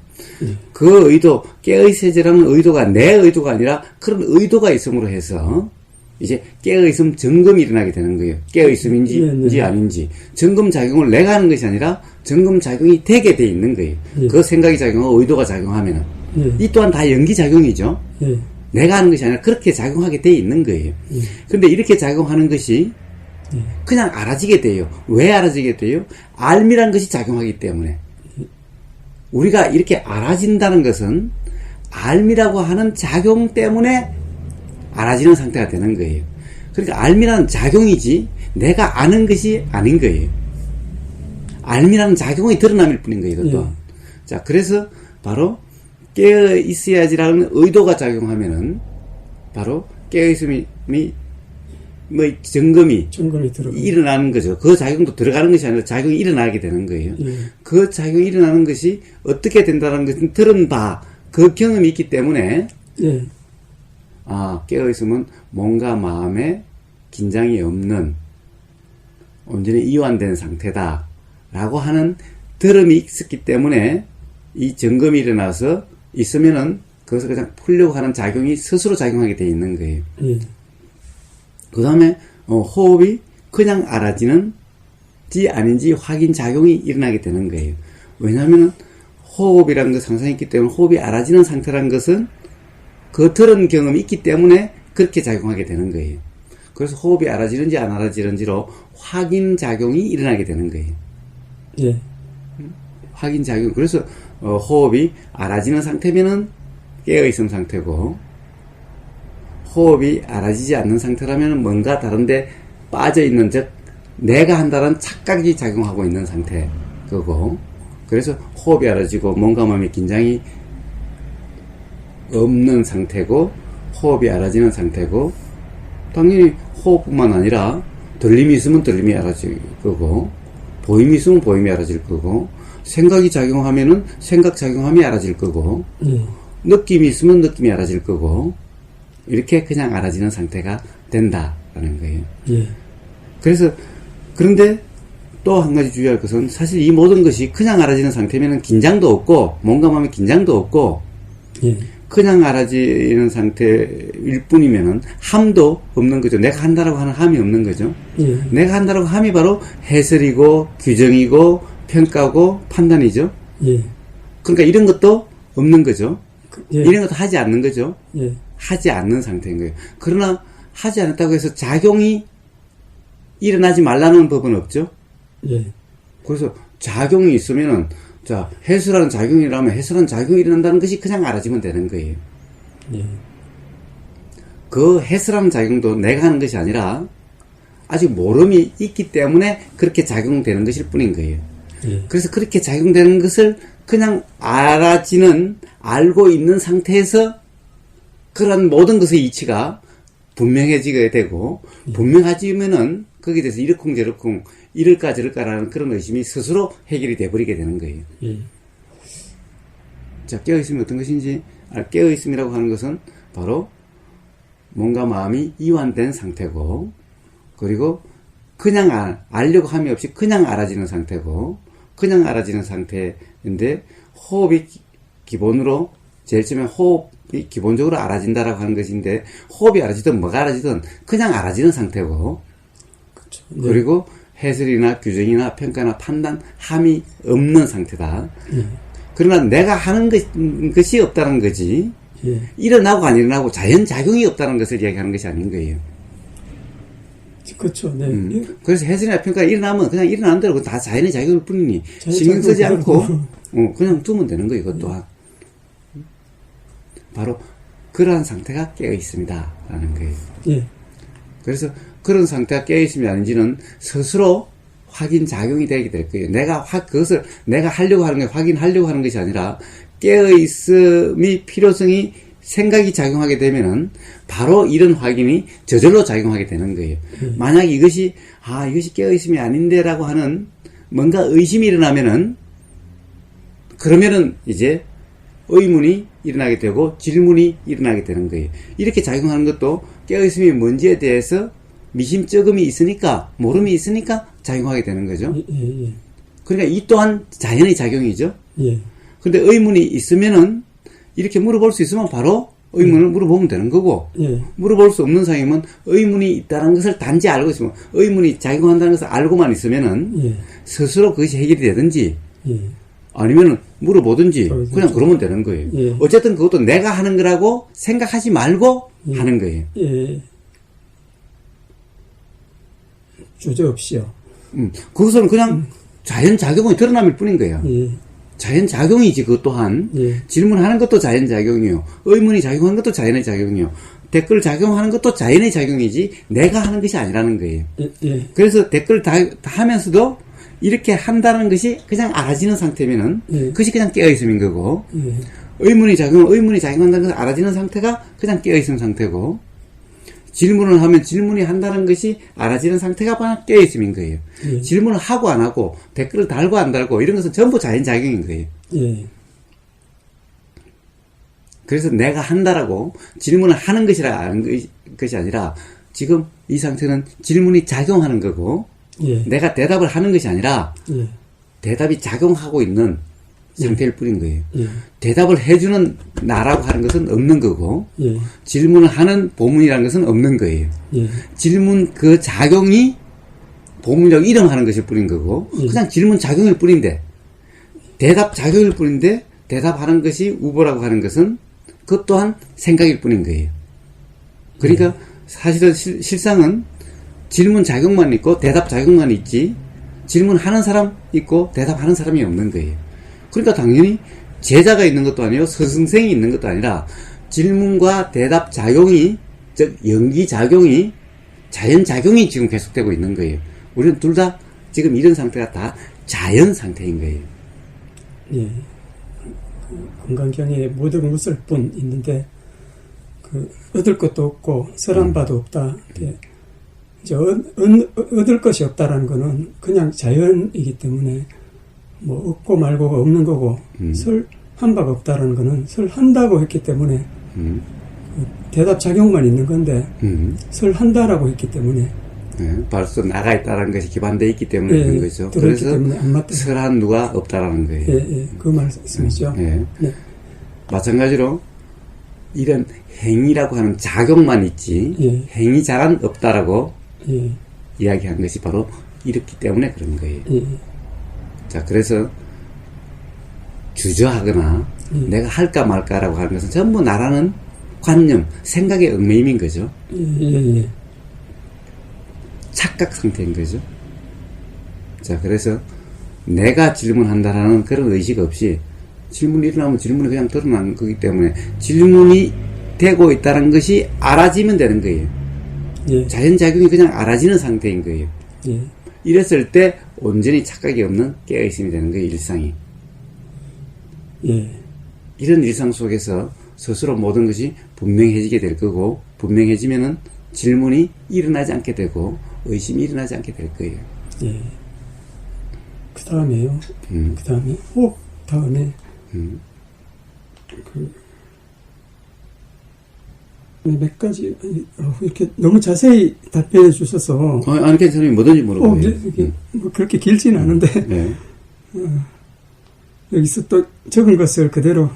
그 의도, 깨어있어야지라는 의도가 내 의도가 아니라 그런 의도가 있음으로 해서 이제 깨어있음 점검이 일어나게 되는 거예요. 깨어있음인지 아닌지. 점검 작용을 내가 하는 것이 아니라 점검 작용이 되게 돼 있는 거예요. 그 생각이 작용하고 의도가 작용하면은. 이 또한 다 연기작용이죠. 내가 하는 것이 아니라 그렇게 작용하게 돼 있는 거예요. 근데 이렇게 작용하는 것이 그냥 알아지게 돼요. 왜 알아지게 돼요? 알미란 것이 작용하기 때문에. 우리가 이렇게 알아진다는 것은 알미라고 하는 작용 때문에 알아지는 상태가 되는 거예요. 그러니까 알미라는 작용이지 내가 아는 것이 아닌 거예요. 알미라는 작용이 드러남일 뿐인 거예요. 이것도. 자, 그래서 바로 깨어 있어야지라는 의도가 작용하면은 바로 깨어있음이 점검이 일어나는 거죠. 그 작용도 들어가는 것이 아니라 작용이 일어나게 되는 거예요. 그 작용이 일어나는 것이 어떻게 된다는 것은 들은 그 경험이 있기 때문에 깨어있으면 몸과 마음에 긴장이 없는 온전히 이완된 상태다 라고 하는 들음이 있었기 때문에 이 점검이 일어나서 있으면은 그것을 그냥 풀려고 하는 작용이 스스로 작용하게 돼 있는 거예요. 그 다음에 호흡이 그냥 알아지는지 아닌지 확인 작용이 일어나게 되는 거예요. 왜냐하면 호흡이라는 것을 항상 있기 때문에 호흡이 알아지는 상태라는 것은 그 들은 경험이 있기 때문에 그렇게 작용하게 되는 거예요. 그래서 호흡이 알아지는지 안 알아지는지로 확인 작용이 일어나게 되는 거예요. 확인 작용. 그래서 호흡이 알아지는 상태면은 깨어있음 상태고, 호흡이 알아지지 않는 상태라면 뭔가 다른데 빠져있는, 즉 내가 한다는 착각이 작용하고 있는 상태 그거. 그래서 호흡이 알아지고 몸과 마음의 긴장이 없는 상태고, 호흡이 알아지는 상태고, 당연히 호흡뿐만 아니라 들림이 있으면 들림이 알아질 거고, 보임이 있으면 보임이 알아질 거고, 생각이 작용하면은 생각 작용함이 알아질 거고, 느낌이 있으면 느낌이 알아질 거고, 이렇게 그냥 알아지는 상태가 된다라는 거예요. 그래서 그런데 또 한 가지 주의할 것은 사실 이 모든 것이 그냥 알아지는 상태면은 긴장도 없고 뭔가 마음에 긴장도 없고 예. 그냥 알아지는 상태일 뿐이면은 함도 없는 거죠. 내가 한다라고 하는 함이 없는 거죠. 예. 내가 한다라고 함이 바로 해설이고 규정이고 평가고 판단이죠. 예. 그러니까 이런 것도 없는 거죠. 예. 이런 것도 하지 않는 거죠. 예. 하지 않는 상태인 거예요. 그러나 하지 않았다고 해서 작용이 일어나지 말라는 법은 없죠. 예. 그래서 작용이 있으면은 자 해수라는 작용이라면 해수라는 작용이 일어난다는 것이 그냥 알아지면 되는 거예요. 예. 그 해수라는 작용도 내가 하는 것이 아니라 아직 모름이 있기 때문에 그렇게 작용되는 것일 뿐인 거예요. 예. 그래서 그렇게 작용되는 것을 그냥 알아지는 알고 있는 상태에서 그런 모든 것의 이치가 분명해지게 되고 분명해지면은 거기에 대해서 이러쿵 저러쿵 이럴까 저럴까라는 그런 의심이 스스로 해결이 돼버리게 되는 거예요. 예. 자, 깨어있음이 어떤 것인지, 깨어있음이라고 하는 것은 바로 뭔가 마음이 이완된 상태고, 그리고 그냥 알려고 함이 없이 그냥 알아지는 상태고, 그냥 알아지는 상태인데, 호흡이 기본으로, 제일 처음에 호흡이 기본적으로 알아진다라고 하는 것인데, 호흡이 알아지든 뭐가 알아지든 그냥 알아지는 상태고, 그렇죠. 그리고 해설이나 규정이나 평가나 판단, 함이 없는 상태다. 예. 그러나 내가 하는 것이 없다는 거지, 예. 일어나고 안 일어나고 자연작용이 없다는 것을 이야기하는 것이 아닌 거예요. 그렇죠. 네. 예. 그래서 해설이나 평가가 일어나면 그냥 일어나는 대로 다 자연의 작용일 뿐이니, 자연의 신경 쓰지 작용을 않고, 그냥 두면 되는 거예요, 이것 또한. 바로 그러한 상태가 깨어 있습니다. 라는 거예요. 예. 그래서 그런 상태가 깨어있음이 아닌지는 스스로 확인 작용이 되게 될 거예요. 그것을 내가 하려고 하는 게 확인하려고 하는 것이 아니라 깨어있음이 필요성이 생각이 작용하게 되면은 바로 이런 확인이 저절로 작용하게 되는 거예요. 만약 이것이 깨어있음이 아닌데라고 하는 뭔가 의심이 일어나면은 그러면은 이제 의문이 일어나게 되고 질문이 일어나게 되는 거예요. 이렇게 작용하는 것도 깨어있음이 뭔지에 대해서 미심쩍음이 있으니까, 모름이 있으니까 작용하게 되는 거죠. 예. 예. 그러니까 이 또한 자연의 작용이죠. 예. 근데 의문이 있으면은, 이렇게 물어볼 수 있으면 바로 의문을 물어보면 되는 거고, 예. 물어볼 수 없는 상황이면 의문이 있다는 것을 단지 알고 있으면, 의문이 작용한다는 것을 알고만 있으면은, 예. 스스로 그것이 해결이 되든지, 예. 아니면은 물어보든지, 그렇죠. 그냥 그러면 되는 거예요. 예. 어쨌든 그것도 내가 하는 거라고 생각하지 말고 하는 거예요. 예. 주저없이요. 그것은 그냥 자연작용이 드러남일 뿐인 거예요. 예. 자연작용이지, 그것 또한. 예. 질문하는 것도 자연작용이요. 의문이 작용하는 것도 자연의 작용이요. 댓글 작용하는 것도 자연의 작용이지, 내가 하는 것이 아니라는 거예요. 예. 예. 그래서 댓글 다 하면서도 이렇게 한다는 것이 그냥 알아지는 상태면은, 예. 그것이 그냥 깨어있음인 거고, 예. 의문이 작용한다는 것을 알아지는 상태가 그냥 깨어있는 상태고, 질문을 하면 질문이 한다는 것이 알아지는 상태가 바로 깨어있음인 거예요. 예. 질문을 하고 안 하고, 댓글을 달고 안 달고, 이런 것은 전부 자연작용인 거예요. 예. 그래서 내가 한다라고 질문을 하는 것이라 아는 것이 아니라, 지금 이 상태는 질문이 작용하는 거고, 예. 내가 대답을 하는 것이 아니라, 예. 대답이 작용하고 있는 상태일 뿐인 거예요. 예. 대답을 해주는 나라고 하는 것은 없는 거고, 예. 질문을 하는 보문이라는 것은 없는 거예요. 예. 질문 그 작용이 보문이라고 이름하는 것일 뿐인 거고, 예. 그냥 질문 작용일 뿐인데, 대답 작용일 뿐인데, 대답하는 것이 우보라고 하는 것은 그것 또한 생각일 뿐인 거예요. 그러니까 사실은 실상은 질문 작용만 있고 대답 작용만 있지, 질문하는 사람 있고 대답하는 사람이 없는 거예요. 그러니까 당연히 제자가 있는 것도 아니고 스승생이 있는 것도 아니라 질문과 대답 작용이, 즉 연기 작용이, 자연 작용이 지금 계속되고 있는 거예요. 우리는 둘 다 지금 이런 상태가 다 자연 상태인 거예요. 예. 건강경에 못 얻을 뿐 있는데, 얻을 것도 없고 설한 바도 없다. 이제 얻을 것이 없다라는 거는 그냥 자연이기 때문에 뭐 얻고 말고가 없는 거고, 설한 바가 없다라는 거는 설한다고 했기 때문에 대답 작용만 있는 건데 설한다라고 했기 때문에 벌써 나가 있다는 것이 기반되어 있기 때문에 그런 거죠. 들었기 그래서 때문에 안 맞다. 설한 누가 없다라는 거예요. 그 말씀이죠. 네. 마찬가지로 이런 행위라고 하는 작용만 있지 행위 자란 없다라고 이야기한 것이 바로 이렇기 때문에 그런 거예요. 자, 그래서 주저하거나 내가 할까 말까라고 하는 것은 전부 나라는 관념, 생각의 얽매임인 거죠. 착각 상태인 거죠. 자, 그래서 내가 질문한다라는 그런 의식 없이 질문이 일어나면 질문이 그냥 드러나는 거기 때문에 질문이 되고 있다는 것이 알아지면 되는 거예요. 자연작용이 그냥 알아지는 상태인 거예요. 이랬을 때 온전히 착각이 없는 깨어있음이 되는 거예요, 일상이. 이런 일상 속에서 스스로 모든 것이 분명해지게 될 거고, 분명해지면은 질문이 일어나지 않게 되고 의심이 일어나지 않게 될 거예요. 그 다음에요. 그 다음에 호흡 다음에 몇 가지 이렇게 너무 자세히 답변해 주셔서 아니 괜찮아요. 뭐든지 물어보세요. 뭐 그렇게 길지는 않은데 여기서 또 적은 것을 그대로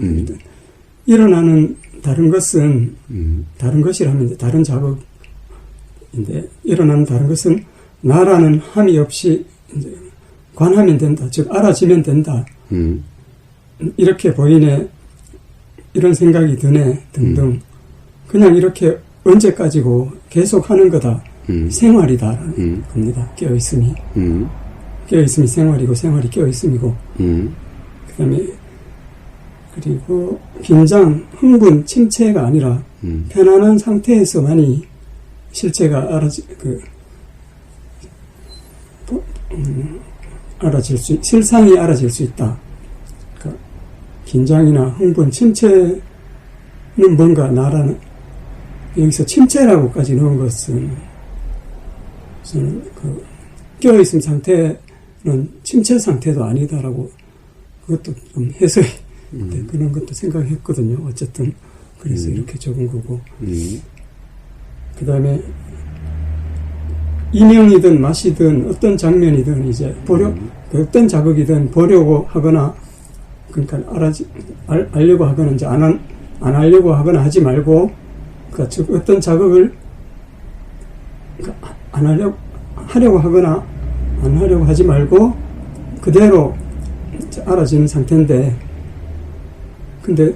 일어나는 다른 것은 다른 것이라면 이제 다른 작업인데 일어나는 다른 것은 나라는 함이 없이 이제 관하면 된다. 즉 알아지면 된다. 이렇게 보이네. 이런 생각이 드네. 등등. 그냥 이렇게 언제까지고 계속 하는 거다. 생활이다라는 겁니다. 깨어있음이. 깨어있음이 생활이고 생활이 깨어있음이고. 그 다음에 그리고 긴장, 흥분, 침체가 아니라 편안한 상태에서만이 실체가 실상이 알아질 수 있다. 그러니까 긴장이나 흥분, 침체는 뭔가 나라는 여기서 침체라고까지 넣은 것은 그 깨어있음 상태는 침체 상태도 아니다라고 그것도 좀 해석이 그런 것도 생각했거든요. 어쨌든 그래서 이렇게 적은 거고 그 다음에 인형이든 맛이든 어떤 장면이든 이제 어떤 자극이든 보려고 하거나 그러니까 알려고 하거나 이제 안 하려고 하거나 하지 말고 그러니까 즉 어떤 자극을 안 하려고 하거나 안 하려고 하지 말고 그대로 알아지는 상태인데 근데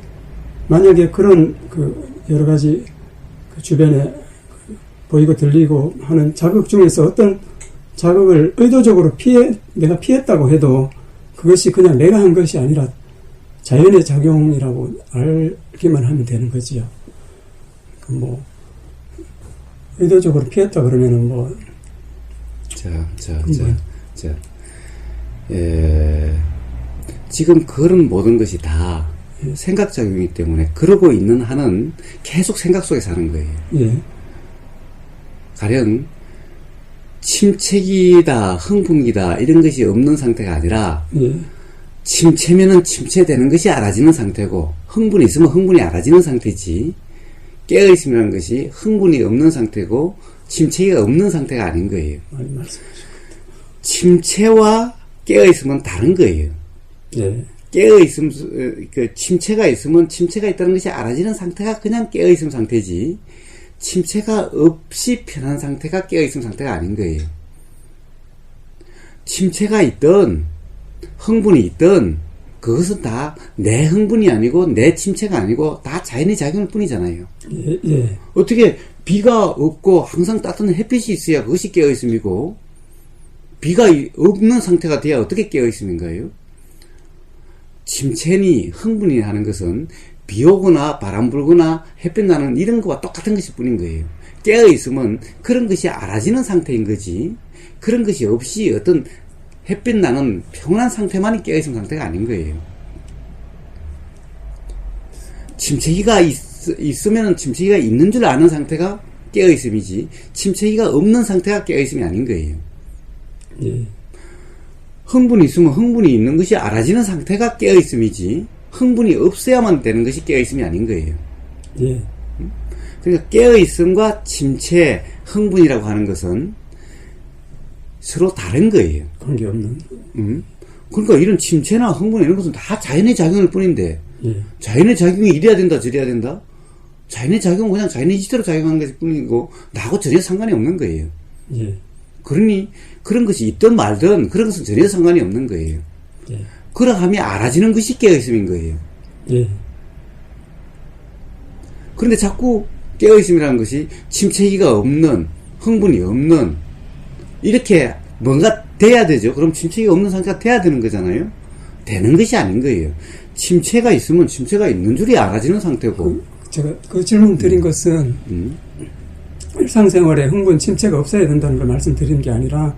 만약에 그런 여러 가지 주변에 보이고 들리고 하는 자극 중에서 어떤 자극을 의도적으로 내가 피했다고 해도 그것이 그냥 내가 한 것이 아니라 자연의 작용이라고 알기만 하면 되는 거지요. 의도적으로 피했다 그러면은 지금 그런 모든 것이 다 생각작용이기 때문에 그러고 있는 한은 계속 생각 속에 사는 거예요. 가령 침체기다 흥분기다 이런 것이 없는 상태가 아니라 침체면은 침체되는 것이 알아지는 상태고 흥분이 있으면 흥분이 알아지는 상태지 깨어있음이라는 것이 흥분이 없는 상태고 침체기가 없는 상태가 아닌 거예요. 침체와 깨어있음은 다른 거예요. 깨어있음, 침체가 있으면 침체가 있다는 것이 알아지는 상태가 그냥 깨어있음 상태지 침체가 없이 편한 상태가 깨어있음 상태가 아닌 거예요. 침체가 있든 흥분이 있든 그것은 다 내 흥분이 아니고 내 침체가 아니고 다 자연의 작용일 뿐이잖아요. 어떻게 비가 없고 항상 따뜻한 햇빛이 있어야 그것이 깨어있음이고 비가 없는 상태가 돼야 어떻게 깨어있음인가요? 침체니 흥분이 하는 것은 비 오거나 바람 불거나 햇빛 나는 이런 거와 똑같은 것일 뿐인 거예요. 깨어있으면 그런 것이 알아지는 상태인 거지 그런 것이 없이 어떤 햇빛 나는 평온한 상태만이 깨어있는 상태가 아닌 거예요. 침체기가 있으면 침체기가 있는 줄 아는 상태가 깨어있음이지 침체기가 없는 상태가 깨어있음이 아닌 거예요. 흥분이 있으면 흥분이 있는 것이 알아지는 상태가 깨어있음이지 흥분이 없어야만 되는 것이 깨어있음이 아닌 거예요. 그러니까 깨어있음과 침체, 흥분이라고 하는 것은 서로 다른 거예요. 관계없는. 그러니까 이런 침체나 흥분 이런 것은 다 자연의 작용일 뿐인데, 예. 자연의 작용이 이래야 된다, 저래야 된다? 자연의 작용은 그냥 자연의 지대로 작용한 것일 뿐이고, 나하고 전혀 상관이 없는 거예요. 예. 그러니, 그런 것이 있든 말든, 그런 것은 전혀 상관이 없는 거예요. 예. 그러함이 알아지는 것이 깨어있음인 거예요. 예. 그런데 자꾸 깨어있음이라는 것이 침체기가 없는, 흥분이 없는, 이렇게 뭔가 돼야 되죠. 그럼 침체기가 없는 상태가 돼야 되는 거잖아요. 되는 것이 아닌 거예요. 침체가 있으면 침체가 있는 줄이 알아지는 상태고. 제가 그 질문 드린 것은 일상생활에 흥분, 침체가 없어야 된다는 걸 말씀드리는 게 아니라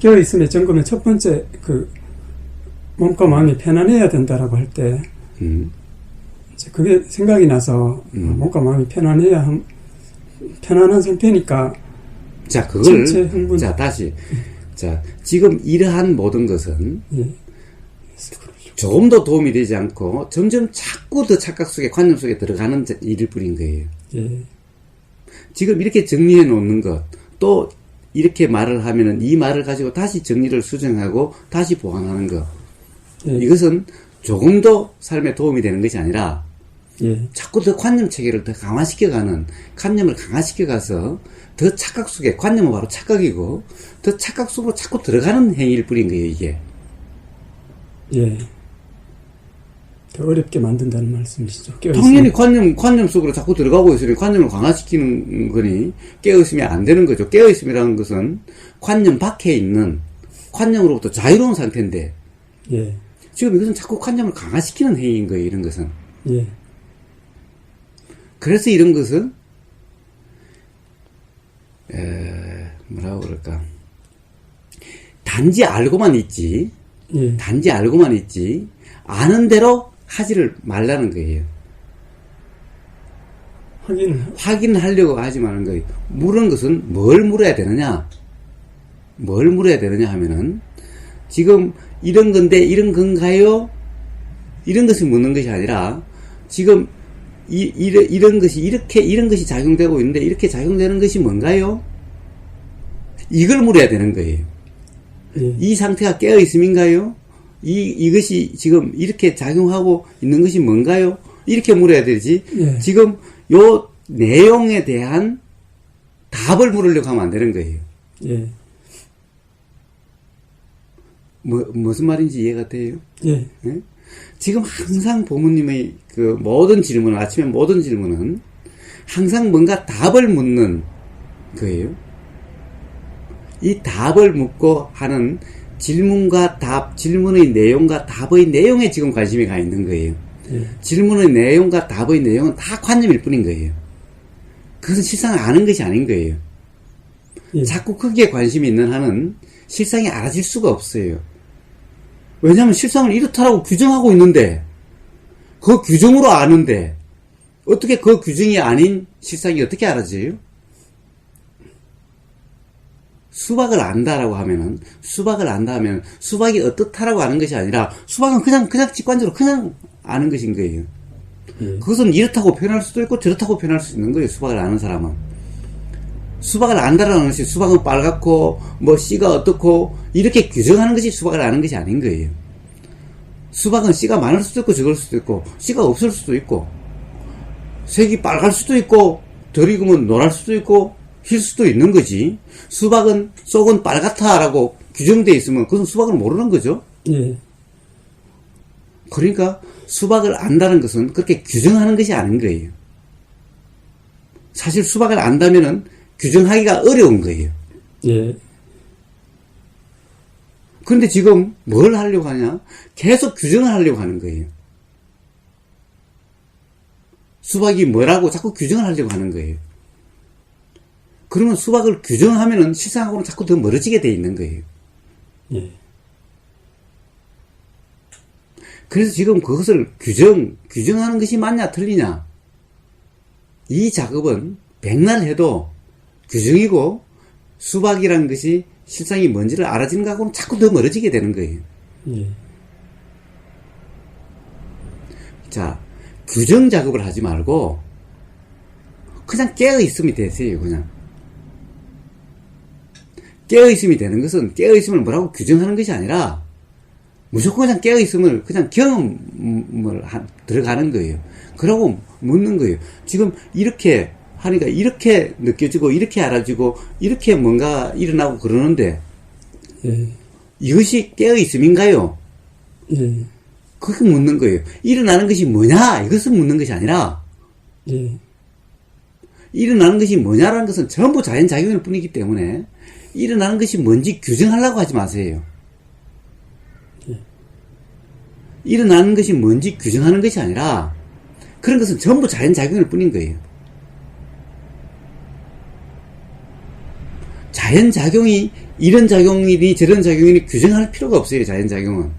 깨어있음의 점검의 첫 번째 그 몸과 마음이 편안해야 된다라고 할 때 이제 그게 생각이 나서 몸과 마음이 편안한 상태니까 자, 그걸, 침체, 흥분. 자, 다시. 자, 지금 이러한 모든 것은 예. 조금 더 도움이 되지 않고 점점 자꾸 더 착각 속에, 관념 속에 들어가는 일일 뿐인 거예요. 예. 지금 이렇게 정리해 놓는 것, 또 이렇게 말을 하면은 이 말을 가지고 다시 정리를 수정하고 다시 보완하는 것. 예. 이것은 조금 더 삶에 도움이 되는 것이 아니라 예. 자꾸 더 관념 체계를 더 강화시켜가는, 관념을 강화시켜가서 더 착각 속에, 관념은 바로 착각이고, 더 착각 속으로 자꾸 들어가는 행위일 뿐인 거예요, 이게. 예. 더 어렵게 만든다는 말씀이시죠. 당연히 관념 속으로 자꾸 들어가고 있으니 관념을 강화시키는 거니 깨어있으면 안 되는 거죠. 깨어있음이라는 것은 관념 밖에 있는, 관념으로부터 자유로운 상태인데, 예. 지금 이것은 자꾸 관념을 강화시키는 행위인 거예요, 이런 것은. 예. 그래서 이런 것은, 뭐라고 그럴까. 단지 알고만 있지, 예. 단지 알고만 있지, 아는 대로 하지를 말라는 거예요. 확인하려고 하지 마는 거예요. 물은 것은 뭘 물어야 되느냐? 뭘 물어야 되느냐 하면은, 지금 이런 건데 이런 건가요? 이런 것을 묻는 것이 아니라, 지금 이런 것이 이런 것이 작용되고 있는데 이렇게 작용되는 것이 뭔가요? 이걸 물어야 되는 거예요. 예. 이 상태가 깨어 있음인가요? 이것이 지금 이렇게 작용하고 있는 것이 뭔가요? 이렇게 물어야 되지. 예. 지금 요 내용에 대한 답을 물으려고 하면 안 되는 거예요. 예. 무슨 말인지 이해가 돼요? 예. 예? 지금 항상 부모님의 그 모든 질문, 아침에 모든 질문은 항상 뭔가 답을 묻는 거예요. 이 답을 묻고 하는 질문과 답, 질문의 내용과 답의 내용에 지금 관심이 가 있는 거예요. 예. 질문의 내용과 답의 내용은 다 관념일 뿐인 거예요. 그것은 실상을 아는 것이 아닌 거예요. 예. 자꾸 거기에 관심이 있는 한은 실상이 알아질 수가 없어요. 왜냐하면 실상을 이렇다라고 규정하고 있는데, 그 규정으로 아는데, 어떻게 그 규정이 아닌 실상이 어떻게 알아져요? 수박을 안다라고 하면은, 수박이 어떻다라고 아는 것이 아니라, 수박은 그냥 직관적으로 그냥 아는 것인 거예요. 예. 그것은 이렇다고 표현할 수도 있고, 저렇다고 표현할 수 있는 거예요, 수박을 아는 사람은. 수박을 안다라는 것이 수박은 빨갛고, 씨가 어떻고, 이렇게 규정하는 것이 수박을 아는 것이 아닌 거예요. 수박은 씨가 많을 수도 있고, 적을 수도 있고, 씨가 없을 수도 있고, 색이 빨갈 수도 있고, 덜 익으면 노랄 수도 있고, 힐 수도 있는 거지. 수박은 속은 빨갛다라고 규정되어 있으면 그것은 수박을 모르는 거죠. 예. 그러니까 수박을 안다는 것은 그렇게 규정하는 것이 아닌 거예요. 사실 수박을 안다면은 규정하기가 어려운 거예요. 예. 그런데 지금 뭘 하려고 하냐? 계속 규정을 하려고 하는 거예요. 수박이 뭐라고 자꾸 규정을 하려고 하는 거예요. 그러면 수박을 규정하면은 실상하고는 자꾸 더 멀어지게 돼 있는 거예요. 예. 그래서 지금 그것을 규정하는 것이 맞냐, 틀리냐? 이 작업은 백날 해도 규정이고 수박이라는 것이 실상이 뭔지를 알아지는 것하고는 자꾸 더 멀어지게 되는 거예요. 예. 자, 규정 작업을 하지 말고 그냥 깨어있음이 되세요, 그냥. 깨어있음이 되는 것은 깨어있음을 뭐라고 규정하는 것이 아니라 무조건 그냥 깨어있음을 그냥 경험을 들어가는 거예요. 그러고 묻는 거예요. 지금 이렇게 하니까 이렇게 느껴지고 이렇게 알아지고 이렇게 뭔가 일어나고 그러는데 예. 이것이 깨어있음인가요? 예. 그렇게 묻는 거예요. 일어나는 것이 뭐냐? 이것을 묻는 것이 아니라 예. 일어나는 것이 뭐냐라는 것은 전부 자연작용일 뿐이기 때문에 일어나는 것이 뭔지 규정하려고 하지 마세요. 일어나는 것이 뭔지 규정하는 것이 아니라 그런 것은 전부 자연작용일 뿐인 거예요. 자연작용이 이런 작용이니 저런 작용이니 규정할 필요가 없어요. 자연작용은.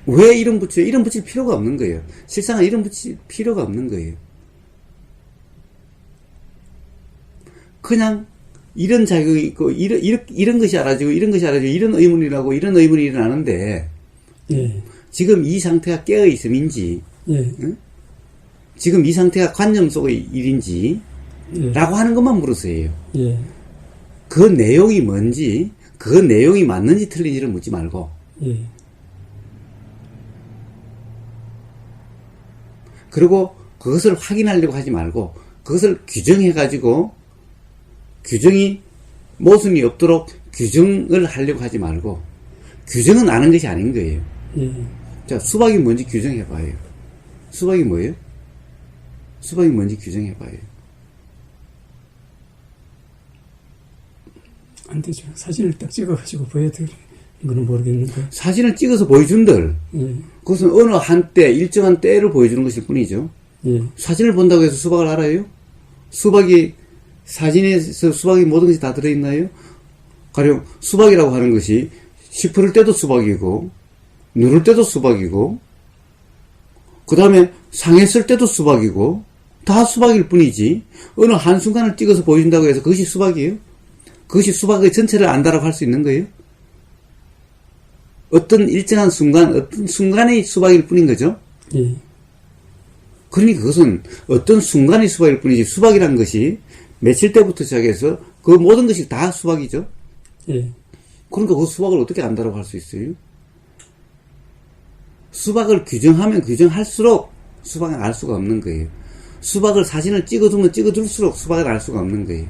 왜 이름 붙여요? 이름 붙일 필요가 없는 거예요. 실상은 이름 붙일 필요가 없는 거예요. 그냥 이런 작용이 있고 이런 것이 알아지고 이런 것이 알아지고 이런 의문이라고 이런 의문이 일어나는데 예. 지금 이 상태가 깨어있음인지 예. 응? 지금 이 상태가 관념 속의 일인지 예. 라고 하는 것만 물으세요. 예. 그 내용이 뭔지 그 내용이 맞는지 틀린지를 묻지 말고 예. 그리고 그것을 확인하려고 하지 말고 그것을 규정해가지고 규정이 모순이 없도록 규정을 하려고 하지 말고 규정은 아는 것이 아닌 거예요. 예. 자, 수박이 뭔지 규정해봐요. 수박이 뭐예요? 수박이 뭔지 규정해봐요. 안 되죠. 사진을 딱 찍어가지고 보여드리는 거는 모르겠는데. 사진을 찍어서 보여준들. 예. 그것은 어느 한때, 일정한 때를 보여주는 것일 뿐이죠. 예. 사진을 본다고 해서 수박을 알아요? 수박이, 사진에서 수박이 모든 것이 다 들어있나요? 가령 수박이라고 하는 것이 시푸를 때도 수박이고, 누를 때도 수박이고, 그 다음에 상했을 때도 수박이고, 다 수박일 뿐이지, 어느 한순간을 찍어서 보여준다고 해서 그것이 수박이에요? 그것이 수박의 전체를 안다라고 할 수 있는 거예요? 어떤 일정한 순간, 어떤 순간의 수박일 뿐인 거죠? 예. 그러니 그것은 어떤 순간의 수박일 뿐이지, 수박이란 것이 며칠 때부터 시작해서 그 모든 것이 다 수박이죠? 예. 그러니까 그 수박을 어떻게 안다라고 할 수 있어요? 수박을 규정하면 규정할수록 수박을 알 수가 없는 거예요. 수박을 사진을 찍어두면 찍어둘수록 수박을 알 수가 없는 거예요.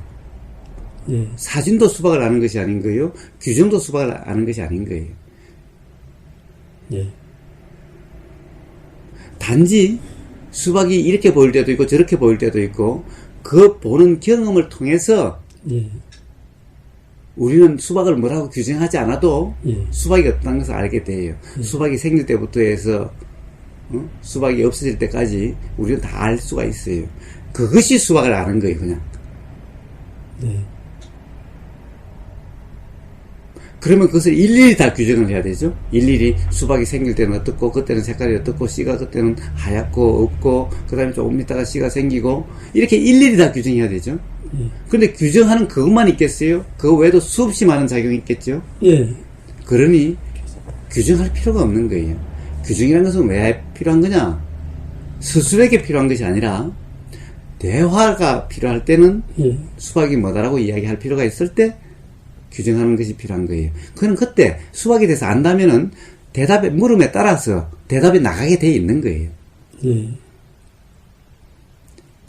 예. 사진도 수박을 아는 것이 아닌 거예요. 규정도 수박을 아는 것이 아닌 거예요. 예. 단지 수박이 이렇게 보일 때도 있고 저렇게 보일 때도 있고 그 보는 경험을 통해서 예. 우리는 수박을 뭐라고 규정하지 않아도 예. 수박이 어떤 것을 알게 돼요. 수박이 생길 때부터 해서 수박이 없어질 때까지 우리는 다 알 수가 있어요. 그것이 수박을 아는 거예요. 그냥. 네. 그러면 그것을 일일이 다 규정을 해야 되죠. 일일이 수박이 생길 때는 어떻고 그때는 색깔이 어떻고 씨가 그때는 하얗고 없고 그 다음에 조금 있다가 씨가 생기고 이렇게 일일이 다 규정해야 되죠. 근데 규정하는 그것만 있겠어요? 그거 외에도 수없이 많은 작용이 있겠죠. 예. 그러니 규정할 필요가 없는 거예요. 규정이라는 것은 왜 필요한 거냐? 스스로에게 필요한 것이 아니라 대화가 필요할 때는 예. 수박이 뭐다라고 이야기할 필요가 있을 때 규정하는 것이 필요한 거예요. 그는 그때 수박에 대해서 안다면은 대답의 물음에 따라서 대답이 나가게 돼 있는 거예요. 예.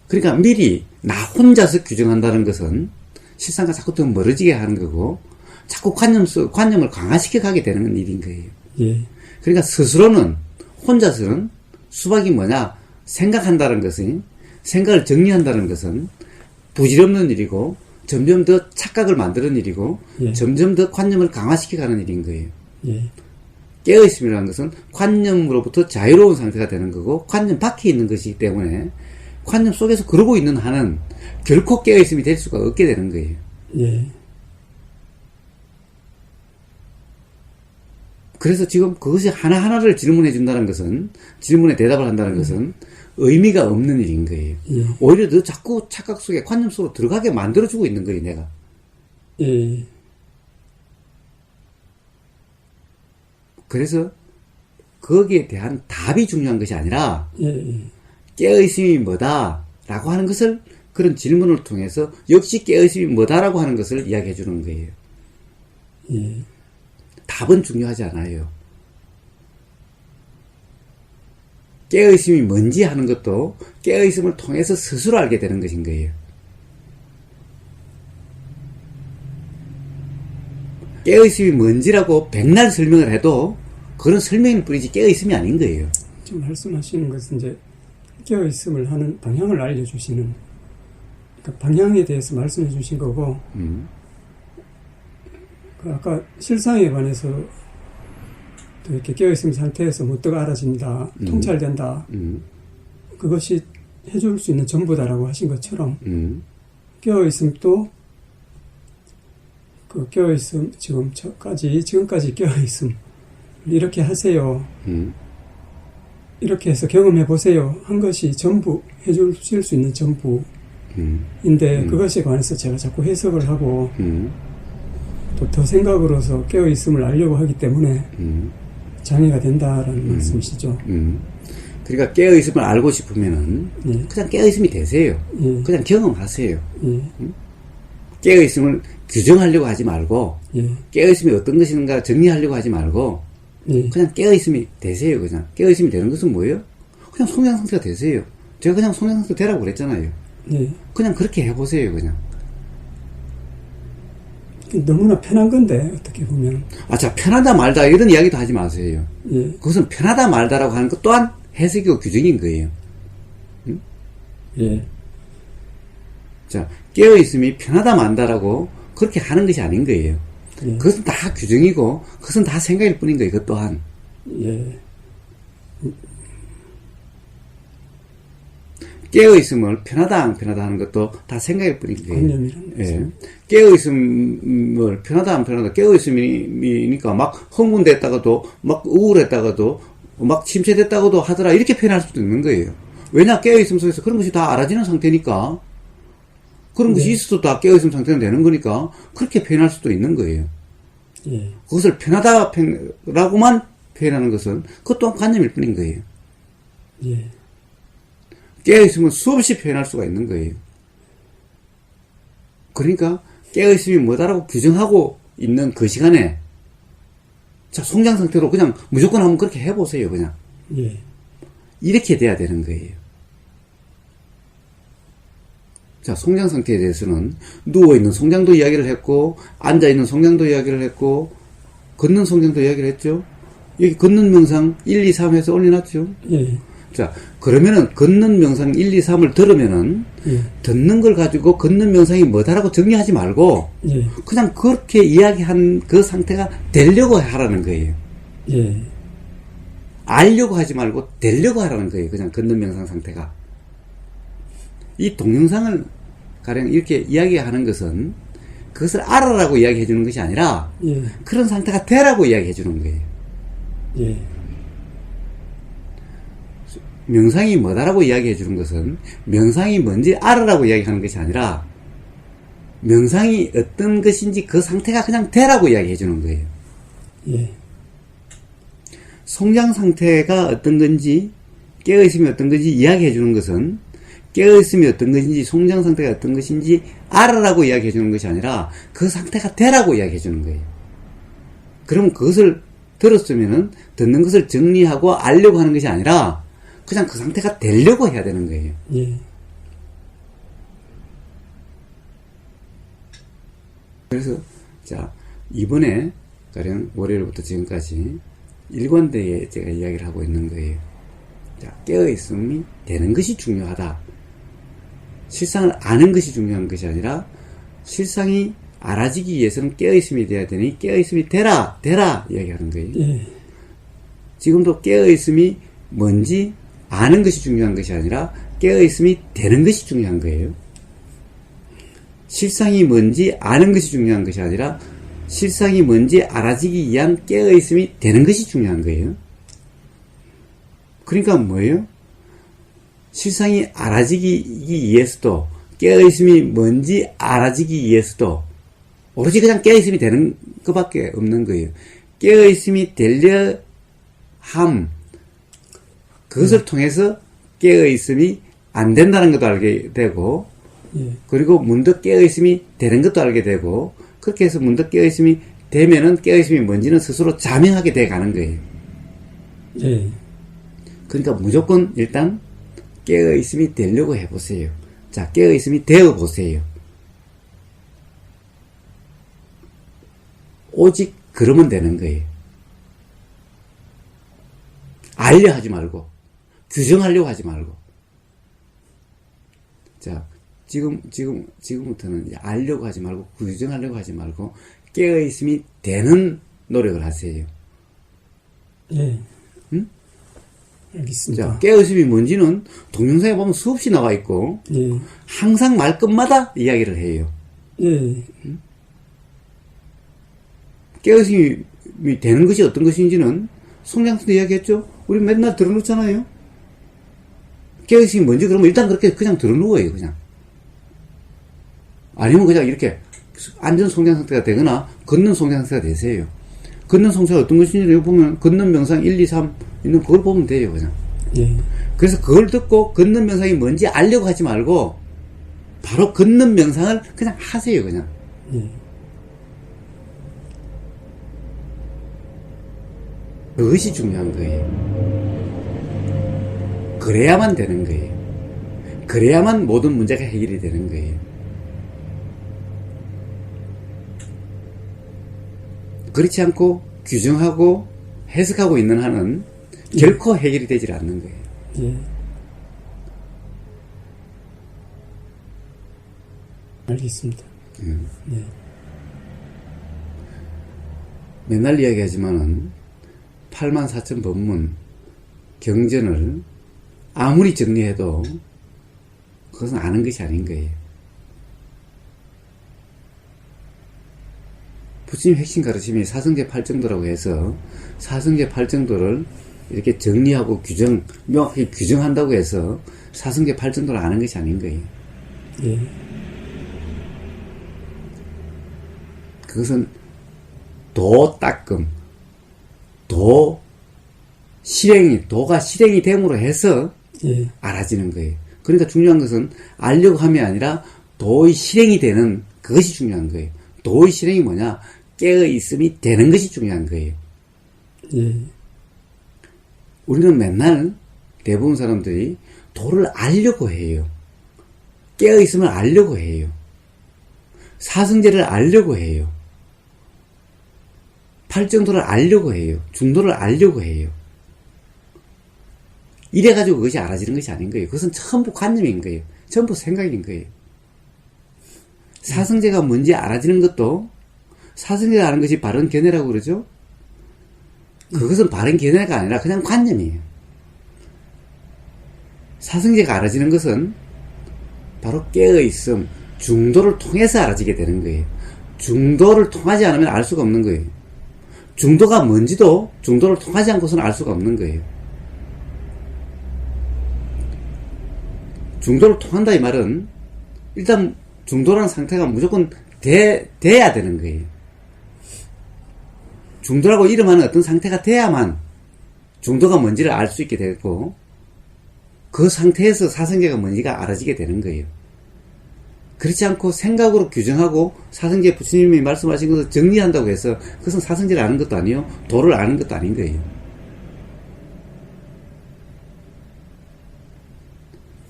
그러니까 미리 나 혼자서 규정한다는 것은 실상과 자꾸 더 멀어지게 하는 거고 자꾸 관념을 강화시켜 가게 되는 일인 거예요. 예. 그러니까 스스로는 혼자서는 수박이 뭐냐 생각한다는 것은 생각을 정리한다는 것은 부질없는 일이고 점점 더 착각을 만드는 일이고 예. 점점 더 관념을 강화시켜가는 일인 거예요. 예. 깨어있음이라는 것은 관념으로부터 자유로운 상태가 되는 거고 관념 밖에 있는 것이기 때문에 관념 속에서 그러고 있는 한은 결코 깨어있음이 될 수가 없게 되는 거예요. 예. 그래서 지금 그것이 하나하나를 질문해 준다는 것은 질문에 대답을 한다는 것은 의미가 없는 일인 거예요. 예. 오히려 너 자꾸 착각 속에 관념 속으로 들어가게 만들어주고 있는 거예요, 내가. 예. 그래서 거기에 대한 답이 중요한 것이 아니라 예. 깨어있음이 뭐다 라고 하는 것을 그런 질문을 통해서 역시 깨어있음이 뭐다라고 하는 것을 이야기해 주는 거예요. 예. 답은 중요하지 않아요. 깨어있음이 뭔지 하는 것도 깨어있음을 통해서 스스로 알게 되는 것인 거예요. 깨어있음이 뭔지라고 백날 설명을 해도 그런 설명일 뿐이지 깨어있음이 아닌 거예요. 지금 말씀하시는 것은 이제 깨어있음을 하는 방향을 알려주시는, 그러니까 방향에 대해서 말씀해 주신 거고, 그 아까 실상에 관해서 또 이렇게 깨어있음 상태에서 무엇가 알아진다, 통찰된다, 그것이 해줄 수 있는 전부다라고 하신 것처럼, 깨어있음도 그 깨어있음, 지금까지 깨어있음, 이렇게 하세요. 이렇게 해서 경험해 보세요. 한 것이 전부, 해주실 수 있는 전부인데, 그것에 관해서 제가 자꾸 해석을 하고, 또 더 생각으로서 깨어있음을 알려고 하기 때문에, 장애가 된다라는 말씀이시죠. 그러니까 깨어있음을 알고 싶으면은, 예. 그냥 깨어있음이 되세요. 예. 그냥 경험하세요. 예. 깨어있음을 규정하려고 하지 말고, 예. 깨어있음이 어떤 것인가 정리하려고 하지 말고, 예. 그냥 깨어있음이 되세요. 그냥 깨어있음이 되는 것은 뭐예요? 그냥 송양상태가 되세요. 제가 그냥 송양상태 되라고 그랬잖아요. 예. 그냥 그렇게 해보세요. 그냥. 너무나 편한 건데, 어떻게 보면. 자, 편하다 말다 이런 이야기도 하지 마세요. 예. 그것은 편하다 말다라고 하는 것 또한 해석이고 규정인 거예요. 예. 자, 깨어있음이 편하다 만다라고 그렇게 하는 것이 아닌 거예요. 예. 그것은 다 규정이고, 그것은 다 생각일 뿐인 거예요. 그것 또한. 예. 깨어있음을 편하다, 안 편하다 하는 것도 다 생각일 뿐인 거예요. 관념이라는 거죠. 예. 깨어있음을 편하다, 안 편하다, 깨어있음이니까 막 흥분됐다가도, 막 우울했다가도, 막 침체됐다고도 하더라. 이렇게 표현할 수도 있는 거예요. 왜냐, 깨어있음 속에서 그런 것이 다 알아지는 상태니까. 그런 것이 있어도 다 깨어있음 상태는 되는 거니까, 그렇게 표현할 수도 있는 거예요. 예. 그것을 편하다라고만 표현하는 것은, 그것 또한 관념일 뿐인 거예요. 예. 깨어있음은 수없이 표현할 수가 있는 거예요. 그러니까 깨어있음이 뭐다라고 규정하고 있는 그 시간에 자, 송장 상태로 그냥 무조건 한번 그렇게 해보세요. 그냥 예. 이렇게 돼야 되는 거예요. 자, 송장 상태에 대해서는 누워있는 송장도 이야기를 했고, 앉아있는 송장도 이야기를 했고, 걷는 송장도 이야기를 했죠. 여기 걷는 명상 1, 2, 3 해서 올려놨죠. 예. 자, 그러면은 걷는 명상 1, 2, 3을 들으면은 예. 듣는 걸 가지고 걷는 명상이 뭐다라고 정리하지 말고 예. 그냥 그렇게 이야기한 그 상태가 되려고 하라는 거예요. 예. 알려고 하지 말고 되려고 하라는 거예요. 그냥 걷는 명상 상태가. 이 동영상을 가령 이렇게 이야기하는 것은 그것을 알아라고 이야기해 주는 것이 아니라 예. 그런 상태가 되라고 이야기해 주는 거예요. 예. 명상이 뭐다라고 이야기해 주는 것은 명상이 뭔지 알아라고 이야기하는 것이 아니라 명상이 어떤 것인지 그 상태가 그냥 되라고 이야기해 주는 거예요. 예. 송장 상태가 어떤 건지 깨어있음이 어떤 건지 이야기해 주는 것은 깨어있음이 어떤 것인지 송장 상태가 어떤 것인지 알아라고 이야기해 주는 것이 아니라 그 상태가 되라고 이야기해 주는 거예요. 그럼 그것을 들었으면은 듣는 것을 정리하고 알려고 하는 것이 아니라 그냥 그 상태가 되려고 해야 되는 거예요. 예. 그래서 자, 이번에 가령 월요일부터 지금까지 일관되게 제가 이야기를 하고 있는 거예요. 자, 깨어있음이 되는 것이 중요하다. 실상을 아는 것이 중요한 것이 아니라 실상이 알아지기 위해서는 깨어있음이 돼야 되니 깨어있음이 되라 이야기하는 거예요. 예. 지금도 깨어있음이 뭔지 아는 것이 중요한 것이 아니라 깨어있음이 되는 것이 중요한 거예요. 실상이 뭔지 아는 것이 중요한 것이 아니라 실상이 뭔지 알아지기 위한 깨어있음이 되는 것이 중요한 거예요. 그러니까 뭐예요? 실상이 알아지기 위해서도 깨어있음이 뭔지 알아지기 위해서도 오로지 그냥 깨어있음이 되는 것밖에 없는 거예요. 깨어있음이 되려 함, 그것을 통해서 깨어있음이 안 된다는 것도 알게 되고 예. 그리고 문득 깨어있음이 되는 것도 알게 되고, 그렇게 해서 문득 깨어있음이 되면은 깨어있음이 뭔지는 스스로 자명하게 돼 가는 거예요. 예. 그러니까 무조건 일단 깨어있음이 되려고 해보세요. 자, 깨어있음이 되어보세요. 오직 그러면 되는 거예요. 알려 하지 말고, 규정하려고 하지 말고. 자, 지금부터는 이제 알려고 하지 말고, 규정하려고 하지 말고, 깨어있음이 되는 노력을 하세요. 예. 응? 알겠습니다. 자, 깨어있음이 뭔지는 동영상에 보면 수없이 나와 있고, 예. 항상 말끝마다 이야기를 해요. 예. 깨어있음이 되는 것이 어떤 것인지는 송장선도 이야기했죠? 우리 맨날 들어놓잖아요? 깨어있음이 뭔지 그러면 일단 그렇게 그냥 들어놓어요, 그냥. 아니면 그냥 이렇게 안전 송장 상태가 되거나 걷는 송장 상태가 되세요. 걷는 송장이 어떤 것인지 여기 보면 걷는 명상 1, 2, 3 있는 그걸 보면 돼요, 그냥. 예. 그래서 그걸 듣고 걷는 명상이 뭔지 알려고 하지 말고 바로 걷는 명상을 그냥 하세요, 그냥. 예. 그것이 중요한 거예요. 그래야만 되는 거예요. 그래야만 모든 문제가 해결이 되는 거예요. 그렇지 않고 규정하고 해석하고 있는 한은 결코 해결이 되질 않는 거예요. 예. 알겠습니다. 네. 맨날 이야기하지만은 84,000 법문 경전을 아무리 정리해도 그것은 아는 것이 아닌 거예요. 부처님 핵심 가르침이 사성제 8정도라고 해서 사성제 8정도를 이렇게 정리하고 명확히 규정한다고 해서 사성제 8정도를 아는 것이 아닌 거예요. 예. 그것은 도닦음, 도가 실행이 됨으로 해서 예. 알아지는 거예요. 그러니까 중요한 것은 알려고 함이 아니라 도의 실행이 되는 그것이 중요한 거예요. 도의 실행이 뭐냐? 깨어있음이 되는 것이 중요한 거예요. 예. 우리는 맨날 대부분 사람들이 도를 알려고 해요. 깨어있음을 알려고 해요. 사성제를 알려고 해요. 팔정도를 알려고 해요. 중도를 알려고 해요. 이래가지고 그것이 알아지는 것이 아닌 거예요. 그것은 전부 관념인 거예요. 전부 생각인 거예요. 사성제가 뭔지 알아지는 것도 사성제를 아는 것이 바른 견해라고 그러죠? 그것은 바른 견해가 아니라 그냥 관념이에요. 사성제가 알아지는 것은 바로 깨어있음, 중도를 통해서 알아지게 되는 거예요. 중도를 통하지 않으면 알 수가 없는 거예요. 중도가 뭔지도 중도를 통하지 않고서는 알 수가 없는 거예요. 중도를 통한다 이 말은 일단 중도라는 상태가 무조건 돼야 되는 거예요. 중도라고 이름하는 어떤 상태가 돼야만 중도가 뭔지를 알 수 있게 되고 그 상태에서 사성제가 뭔지가 알아지게 되는 거예요. 그렇지 않고 생각으로 규정하고 사성제 부처님이 말씀하신 것을 정리한다고 해서 그것은 사성제를 아는 것도 아니요 도를 아는 것도 아닌 거예요.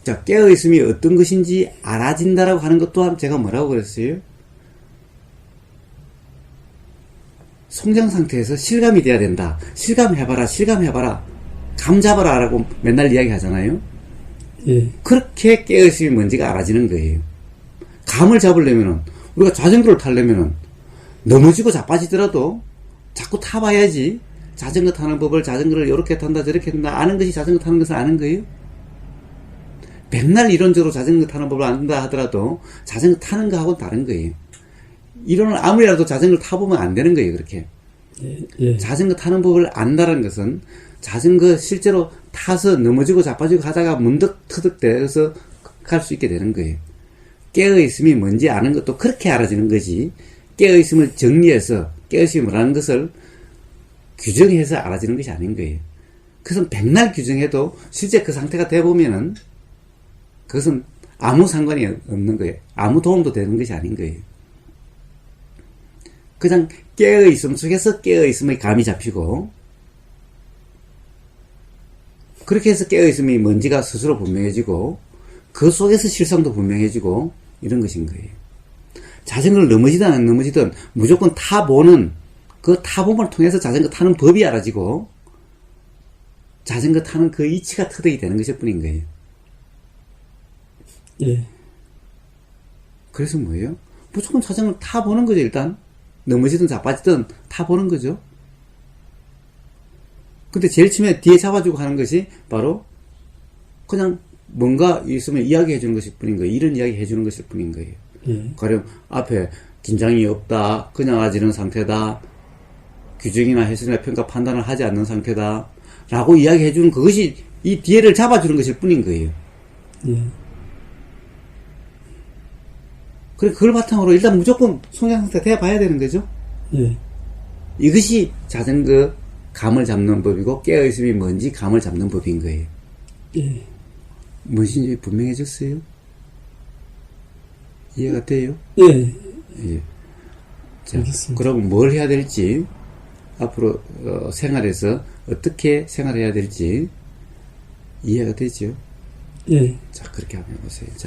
자, 깨어있음이 어떤 것인지 알아진다라고 하는 것 또한 제가 뭐라고 그랬어요? 송장 상태에서 실감이 돼야 된다. 실감해봐라, 실감해봐라. 감 잡아라 라고 맨날 이야기 하잖아요. 예. 그렇게 깨어있음이 뭔지가 알아지는 거예요. 감을 잡으려면은, 우리가 자전거를 타려면은, 넘어지고 자빠지더라도 자꾸 타봐야지. 자전거 타는 법을 자전거를 이렇게 탄다, 저렇게 탄다, 아는 것이 자전거 타는 것을 아는 거예요. 맨날 이론적으로 자전거 타는 법을 안다 하더라도 자전거 타는 거하고는 다른 거예요. 이론을 아무리라도 자전거를 타보면 안 되는 거예요, 그렇게. 예. 예. 자전거 타는 법을 안다는 것은 자전거 실제로 타서 넘어지고 자빠지고 하다가 문득 터득돼서 갈 수 있게 되는 거예요. 깨어있음이 뭔지 아는 것도 그렇게 알아지는 거지. 깨어있음을 정리해서 깨어있음이 뭐라는 것을 규정해서 알아지는 것이 아닌 거예요. 그것은 백날 규정해도 실제 그 상태가 돼보면은 그것은 아무 상관이 없는 거예요. 아무 도움도 되는 것이 아닌 거예요. 그냥 깨어있음 속에서 깨어있음의 감이 잡히고, 그렇게 해서 깨어있음이 뭔지가 스스로 분명해지고, 그 속에서 실상도 분명해지고, 이런 것인 거예요. 자전거를 넘어지든 안 넘어지든 무조건 타보는, 그 타봄을 통해서 자전거 타는 법이 알아지고, 자전거 타는 그 이치가 터득이 되는 것일 뿐인 거예요. 예. 그래서 뭐예요? 무조건 자전거를 타보는 거죠, 일단. 넘어지든 자빠지든 타보는 거죠. 근데 제일 처음에 뒤에 잡아주고 하는 것이 바로 그냥 뭔가 있으면 이야기해 주는 것일 뿐인 거예요. 이런 이야기 해주는 것일 뿐인 거예요. 예. 가령 앞에 긴장이 없다, 그냥 아지른 상태다, 규정이나 해설이나 평가 판단을 하지 않는 상태다 라고 이야기해 주는 그것이 이 뒤에를 잡아주는 것일 뿐인 거예요. 예. 그래, 그걸 바탕으로 일단 무조건 성장 상태 돼봐야 되는 거죠. 예. 이것이 자전거 감을 잡는 법이고, 깨어있음이 뭔지 감을 잡는 법인 거예요. 예. 무엇인지 분명해졌어요? 이해가 돼요? 예. 예. 자, 알겠습니다. 그럼 뭘 해야 될지, 앞으로 생활에서 어떻게 생활해야 될지 이해가 되죠? 예. 자, 그렇게 한번 해보세요. 자.